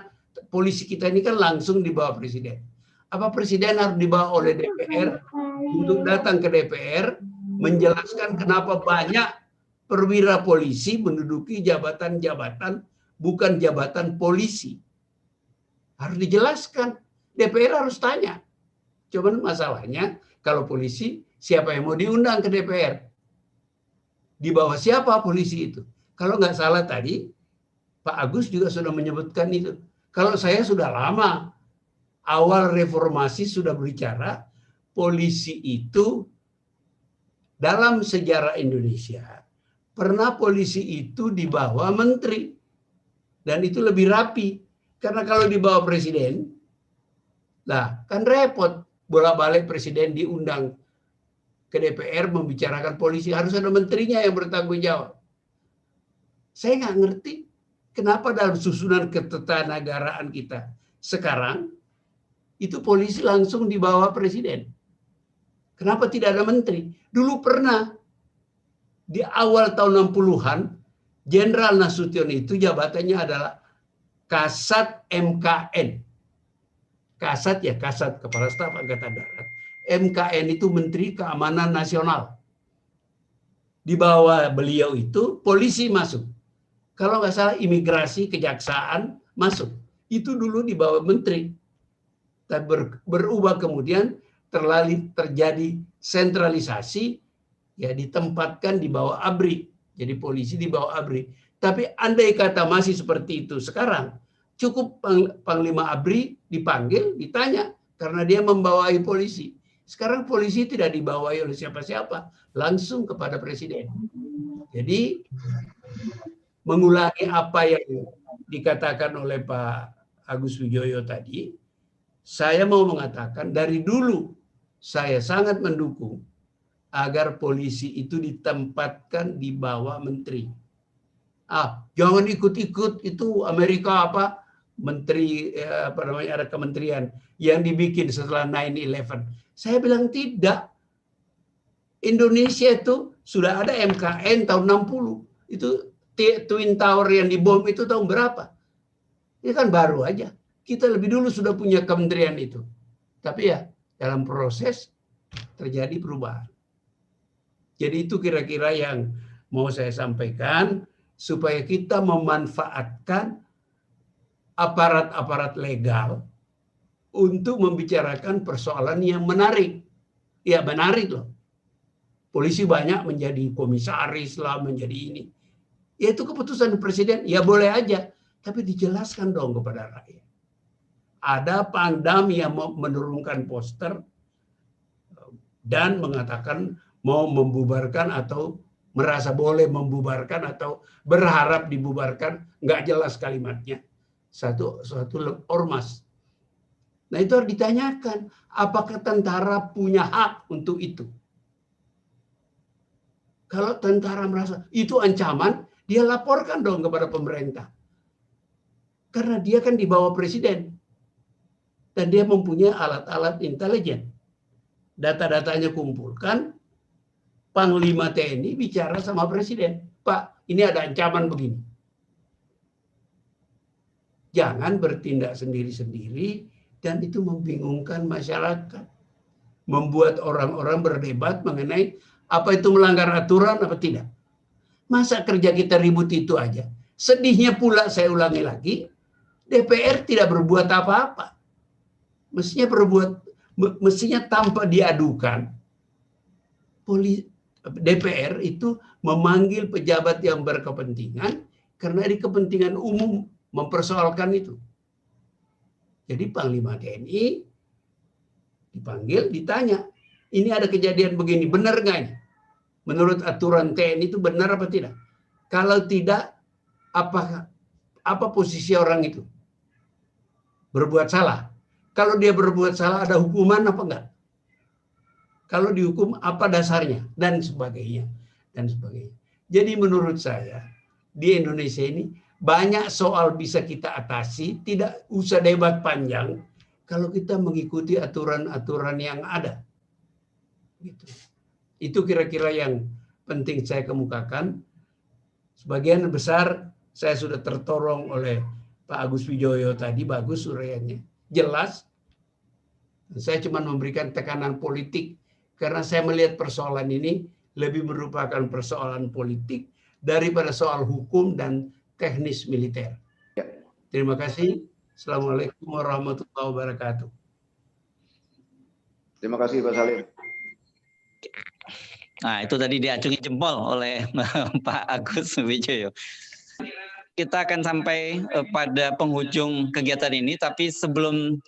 polisi kita ini kan langsung di bawah presiden. Apa presiden harus dibawa oleh DPR untuk datang ke DPR menjelaskan kenapa banyak perwira polisi menduduki jabatan-jabatan bukan jabatan polisi. Harus dijelaskan. DPR harus tanya. Cuman masalahnya kalau polisi siapa yang mau diundang ke DPR? Di bawah siapa polisi itu? Kalau nggak salah tadi Pak Agus juga sudah menyebutkan itu. Kalau saya sudah lama awal reformasi sudah berbicara polisi itu dalam sejarah Indonesia pernah polisi itu di bawah menteri dan itu lebih rapi karena kalau di bawah presiden lah kan repot bolak-balik presiden diundang ke DPR membicarakan polisi harus ada menterinya yang bertanggung jawab. Saya nggak ngerti kenapa dalam susunan ketatanegaraan kita sekarang itu polisi langsung di bawah presiden. Kenapa tidak ada menteri? Dulu pernah di awal tahun 60-an Jenderal Nasution itu jabatannya adalah Kasat MKN. Kasat ya, Kasat Kepala Staf Angkatan Darat. MKN itu Menteri Keamanan Nasional. Di bawah beliau itu polisi masuk. Kalau nggak salah imigrasi, kejaksaan masuk. Itu dulu di bawah menteri. Dan berubah kemudian terjadi sentralisasi, ya ditempatkan di bawah ABRI. Jadi polisi di bawah ABRI. Tapi andai kata masih seperti itu sekarang, cukup Panglima ABRI dipanggil, ditanya. Karena dia membawahi polisi. Sekarang polisi tidak dibawahi oleh siapa-siapa, langsung kepada presiden. Jadi mengulangi apa yang dikatakan oleh Pak Agus Wijoyo tadi, saya mau mengatakan dari dulu saya sangat mendukung agar polisi itu ditempatkan di bawah menteri. Jangan ikut-ikut itu Amerika apa menteri ada kementerian yang dibikin setelah 9/11. Saya bilang tidak. Indonesia itu sudah ada MKN tahun 60. Itu Twin Tower yang dibom itu tahun berapa? Ini kan baru aja. Kita lebih dulu sudah punya kementerian itu. Tapi ya dalam proses terjadi perubahan. Jadi itu kira-kira yang mau saya sampaikan supaya kita memanfaatkan aparat-aparat legal untuk membicarakan persoalan yang menarik. Ya menarik loh. Polisi banyak menjadi komisaris lah, menjadi ini. Ya itu keputusan presiden, ya boleh aja. Tapi dijelaskan dong kepada rakyat. Ada Pangdam yang mau menurunkan poster dan mengatakan mau membubarkan atau merasa boleh membubarkan atau berharap dibubarkan, nggak jelas kalimatnya. Satu ormas. Nah itu harus ditanyakan, apakah tentara punya hak untuk itu? Kalau tentara merasa itu ancaman, dia laporkan dong kepada pemerintah. Karena dia kan di bawah presiden. Dan dia mempunyai alat-alat intelijen. Data-datanya kumpulkan, Panglima TNI bicara sama presiden. Pak, ini ada ancaman begini. Jangan bertindak sendiri-sendiri dan itu membingungkan masyarakat. Membuat orang-orang berdebat mengenai apa itu melanggar aturan apa tidak. Masa kerja kita ribut itu aja. Sedihnya pula, saya ulangi lagi, DPR tidak berbuat apa-apa. Mestinya tanpa diadukan, DPR itu memanggil pejabat yang berkepentingan karena di kepentingan umum mempersoalkan itu. Jadi Panglima TNI dipanggil, ditanya, ini ada kejadian begini, benar nggak ini? Menurut aturan TNI itu benar apa tidak? Kalau tidak, apa posisi orang itu? Berbuat salah. Kalau dia berbuat salah, ada hukuman apa enggak? Kalau dihukum, apa dasarnya? Dan sebagainya. Dan sebagainya. Jadi menurut saya, di Indonesia ini, banyak soal bisa kita atasi, tidak usah debat panjang, kalau kita mengikuti aturan-aturan yang ada. Gitu. Itu kira-kira yang penting saya kemukakan. Sebagian besar saya sudah tertolong oleh Pak Agus Wijoyo tadi, bagus uraiannya, jelas. Saya cuma memberikan tekanan politik karena saya melihat persoalan ini lebih merupakan persoalan politik daripada soal hukum dan teknis militer. Terima kasih. Assalamualaikum warahmatullahi wabarakatuh. Terima kasih Pak Salim. Nah, itu tadi diacungi jempol oleh Pak Agus Wijoyo. Kita akan sampai pada penghujung kegiatan ini, tapi sebelum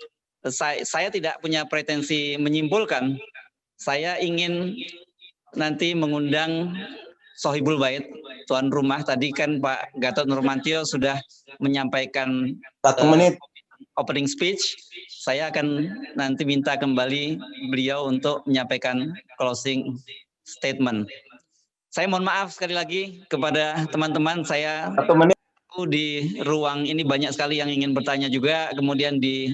saya tidak punya pretensi menyimpulkan, saya ingin nanti mengundang Sohibul Bait, tuan rumah. Tadi kan Pak Gatot Nurmantio sudah menyampaikan 1 menit opening speech. Saya akan nanti minta kembali beliau untuk menyampaikan closing statement. Saya mohon maaf sekali lagi kepada teman-teman, saya 1 menit di ruang ini banyak sekali yang ingin bertanya juga, kemudian di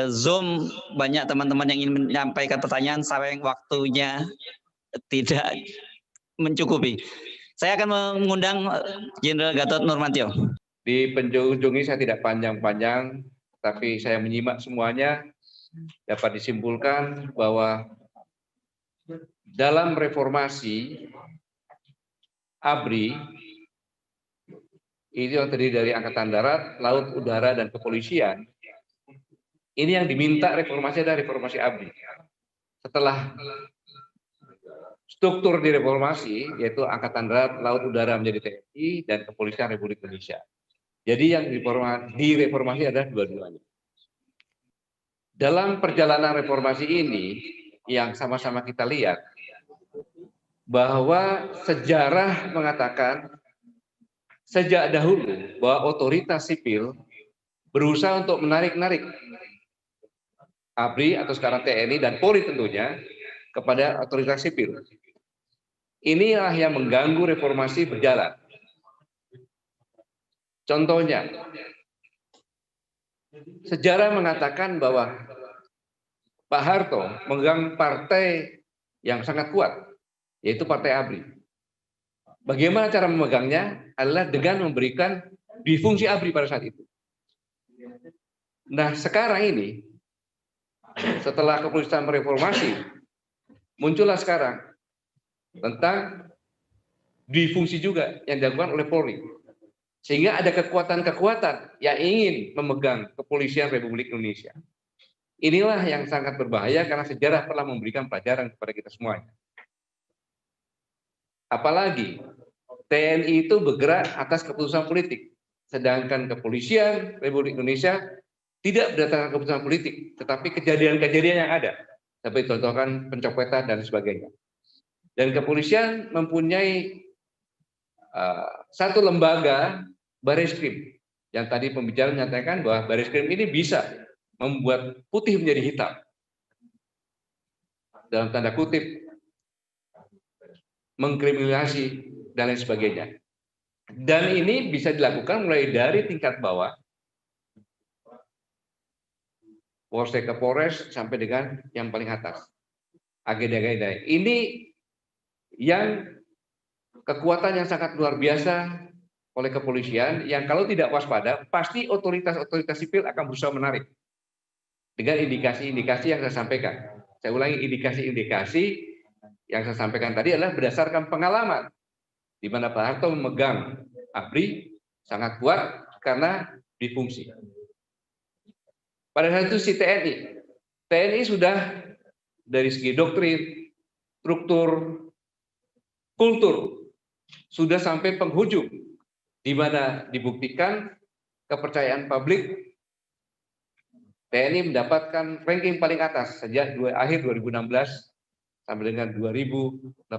Zoom banyak teman-teman yang ingin menyampaikan pertanyaan, sampai waktunya tidak mencukupi. Saya akan mengundang Jenderal Gatot Nurmantio. Di penjujung ini saya tidak panjang-panjang, tapi saya menyimak semuanya, dapat disimpulkan bahwa dalam reformasi ABRI itu yang terdiri dari Angkatan Darat, Laut, Udara, dan Kepolisian. Ini yang diminta reformasi adalah reformasi ABRI. Setelah struktur direformasi, yaitu Angkatan Darat, Laut, Udara menjadi TNI, dan Kepolisian Republik Indonesia. Jadi yang direformasi adalah dua-duanya. Dalam perjalanan reformasi ini, yang sama-sama kita lihat, bahwa sejarah mengatakan sejak dahulu bahwa otoritas sipil berusaha untuk menarik-narik ABRI atau sekarang TNI dan Polri tentunya kepada otoritas sipil. Inilah yang mengganggu reformasi berjalan. Contohnya, sejarah mengatakan bahwa Pak Harto memegang partai yang sangat kuat, yaitu Partai ABRI. Bagaimana cara memegangnya adalah dengan memberikan difungsi ABRI pada saat itu. Nah, sekarang ini, setelah kepolisian reformasi, muncullah sekarang tentang difungsi juga yang dilakukan oleh Polri. Sehingga ada kekuatan-kekuatan yang ingin memegang kepolisian Republik Indonesia. Inilah yang sangat berbahaya karena sejarah telah memberikan pelajaran kepada kita semuanya. Apalagi TNI itu bergerak atas keputusan politik, sedangkan kepolisian Republik Indonesia tidak berdasarkan keputusan politik, tetapi kejadian-kejadian yang ada, seperti contohkan pencopetan dan sebagainya. Dan kepolisian mempunyai satu lembaga Bareskrim yang tadi pembicara menyatakan bahwa Bareskrim ini bisa membuat putih menjadi hitam dalam tanda kutip, mengkriminalisasi dan lain sebagainya. Dan ini bisa dilakukan mulai dari tingkat bawah, Polsek ke Polres sampai dengan yang paling atas. Agenda-agenda ini yang kekuatan yang sangat luar biasa oleh kepolisian yang kalau tidak waspada pasti otoritas-otoritas sipil akan berusaha menarik dengan indikasi-indikasi yang saya sampaikan. Saya ulangi, indikasi-indikasi yang saya sampaikan tadi adalah berdasarkan pengalaman di mana Pak Harto memegang ABRI sangat kuat karena difungsi. Pada saat itu si TNI sudah dari segi doktrin, struktur, kultur sudah sampai penghujung, di mana dibuktikan kepercayaan publik TNI mendapatkan ranking paling atas sejak akhir 2016 sampai dengan 2018.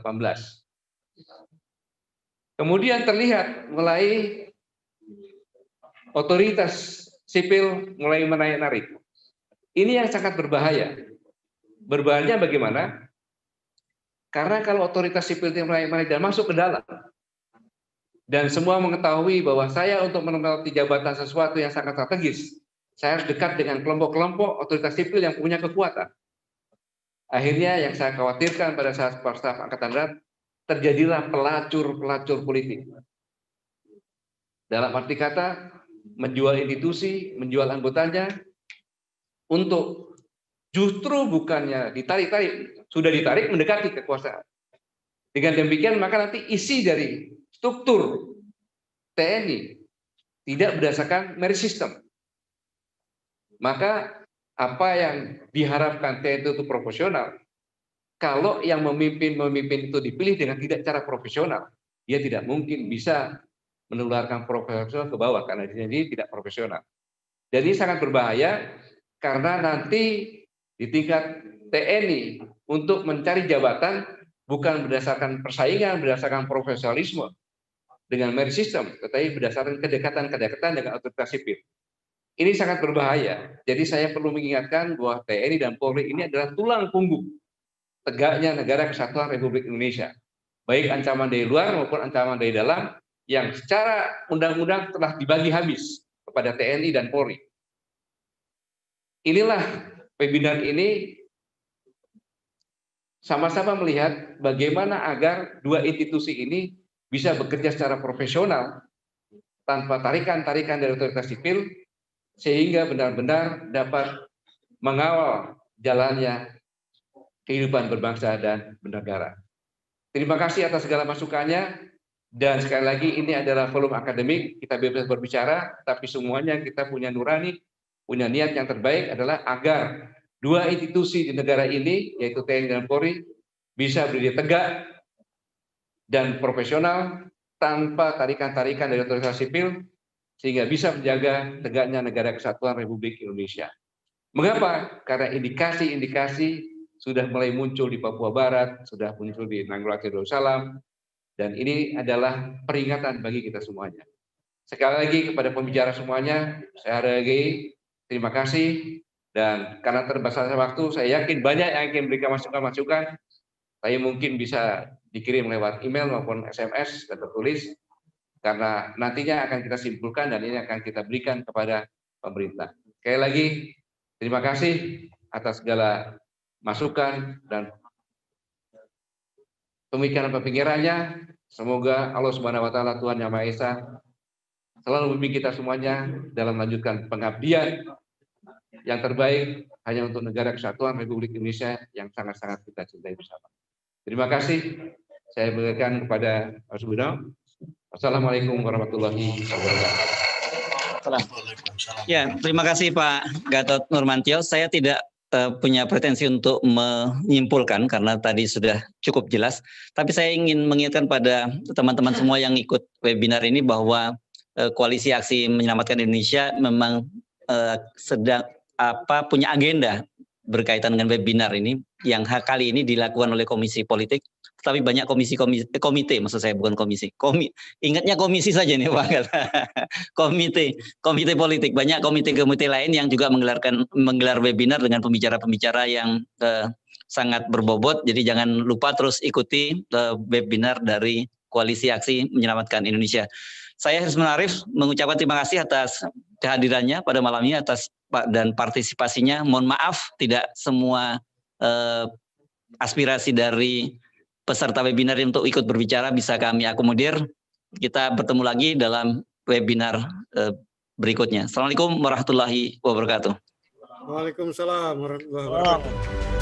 Kemudian terlihat mulai otoritas sipil mulai menarik-narik. Ini yang sangat berbahaya. Berbahayanya bagaimana? Karena kalau otoritas sipil yang menarik-narik dan masuk ke dalam, dan semua mengetahui bahwa saya untuk menempati jabatan sesuatu yang sangat strategis, saya harus dekat dengan kelompok-kelompok otoritas sipil yang punya kekuatan. Akhirnya yang saya khawatirkan pada saat Kepala Staf Angkatan Darat, terjadilah pelacur-pelacur politik. Dalam arti kata, menjual institusi, menjual anggotanya, untuk justru bukannya ditarik-tarik, sudah ditarik mendekati kekuasaan. Dengan demikian maka nanti isi dari struktur TNI tidak berdasarkan merit system. Maka apa yang diharapkan TNI itu proporsional, kalau yang memimpin itu dipilih dengan tidak cara profesional, dia tidak mungkin bisa menularkan profesional ke bawah karena dia tidak profesional. Jadi sangat berbahaya karena nanti di tingkat TNI untuk mencari jabatan bukan berdasarkan persaingan, berdasarkan profesionalisme dengan merit system, tetapi berdasarkan kedekatan dengan otoritas sipil. Ini sangat berbahaya. Jadi saya perlu mengingatkan bahwa TNI dan Polri ini adalah tulang punggung tegaknya negara kesatuan Republik Indonesia. Baik ancaman dari luar maupun ancaman dari dalam yang secara undang-undang telah dibagi habis kepada TNI dan Polri. Inilah webinar ini sama-sama melihat bagaimana agar dua institusi ini bisa bekerja secara profesional tanpa tarikan-tarikan dari otoritas sipil sehingga benar-benar dapat mengawal jalannya kehidupan berbangsa dan bernegara. Terima kasih atas segala masukannya dan sekali lagi ini adalah forum akademik, kita bebas berbicara, tapi semuanya kita punya nurani, punya niat yang terbaik adalah agar dua institusi di negara ini, yaitu TNI dan Polri, bisa berdiri tegak dan profesional tanpa tarikan-tarikan dari otoritas sipil, sehingga bisa menjaga tegaknya negara kesatuan Republik Indonesia. Mengapa? Karena indikasi-indikasi sudah mulai muncul di Papua Barat, sudah muncul di Nanggala Darussalam, dan ini adalah peringatan bagi kita semuanya. Sekali lagi kepada pembicara semuanya, saya hargai, terima kasih, dan karena terbatasnya waktu, saya yakin banyak yang ingin memberikan masukan-masukan, tapi mungkin bisa dikirim lewat email maupun SMS dan tertulis, karena nantinya akan kita simpulkan dan ini akan kita berikan kepada pemerintah. Sekali lagi, terima kasih atas segala masukan dan pemikiran-pemikirannya. Semoga Allah Subhanahu wa Ta'ala, Tuhan Yang Maha Esa, selalu membimbing kita semuanya dalam melanjutkan pengabdian yang terbaik hanya untuk negara kesatuan Republik Indonesia yang sangat-sangat kita cintai bersama. Terima kasih. Saya berikan kepada Mas Budal. Assalamualaikum warahmatullahi wabarakatuh. Ya, terima kasih Pak Gatot Nurmantio. Saya tidak punya pretensi untuk menyimpulkan karena tadi sudah cukup jelas. Tapi saya ingin mengingatkan pada teman-teman semua yang ikut webinar ini bahwa Koalisi Aksi Menyelamatkan Indonesia memang sedang punya agenda berkaitan dengan webinar ini yang kali ini dilakukan oleh Komisi Politik tapi banyak komite, maksud saya bukan komisi. Ingatnya komisi saja nih Pak. komite politik, banyak komite lain yang juga menggelar webinar dengan pembicara-pembicara yang sangat berbobot. Jadi jangan lupa terus ikuti webinar dari Koalisi Aksi Menyelamatkan Indonesia. Saya Hisman Arif mengucapkan terima kasih atas kehadirannya pada malam ini, atas dan partisipasinya. Mohon maaf tidak semua aspirasi dari peserta webinar untuk ikut berbicara bisa kami akomodir. Kita bertemu lagi dalam webinar berikutnya. Assalamualaikum warahmatullahi wabarakatuh. Waalaikumsalam warahmatullahi wabarakatuh.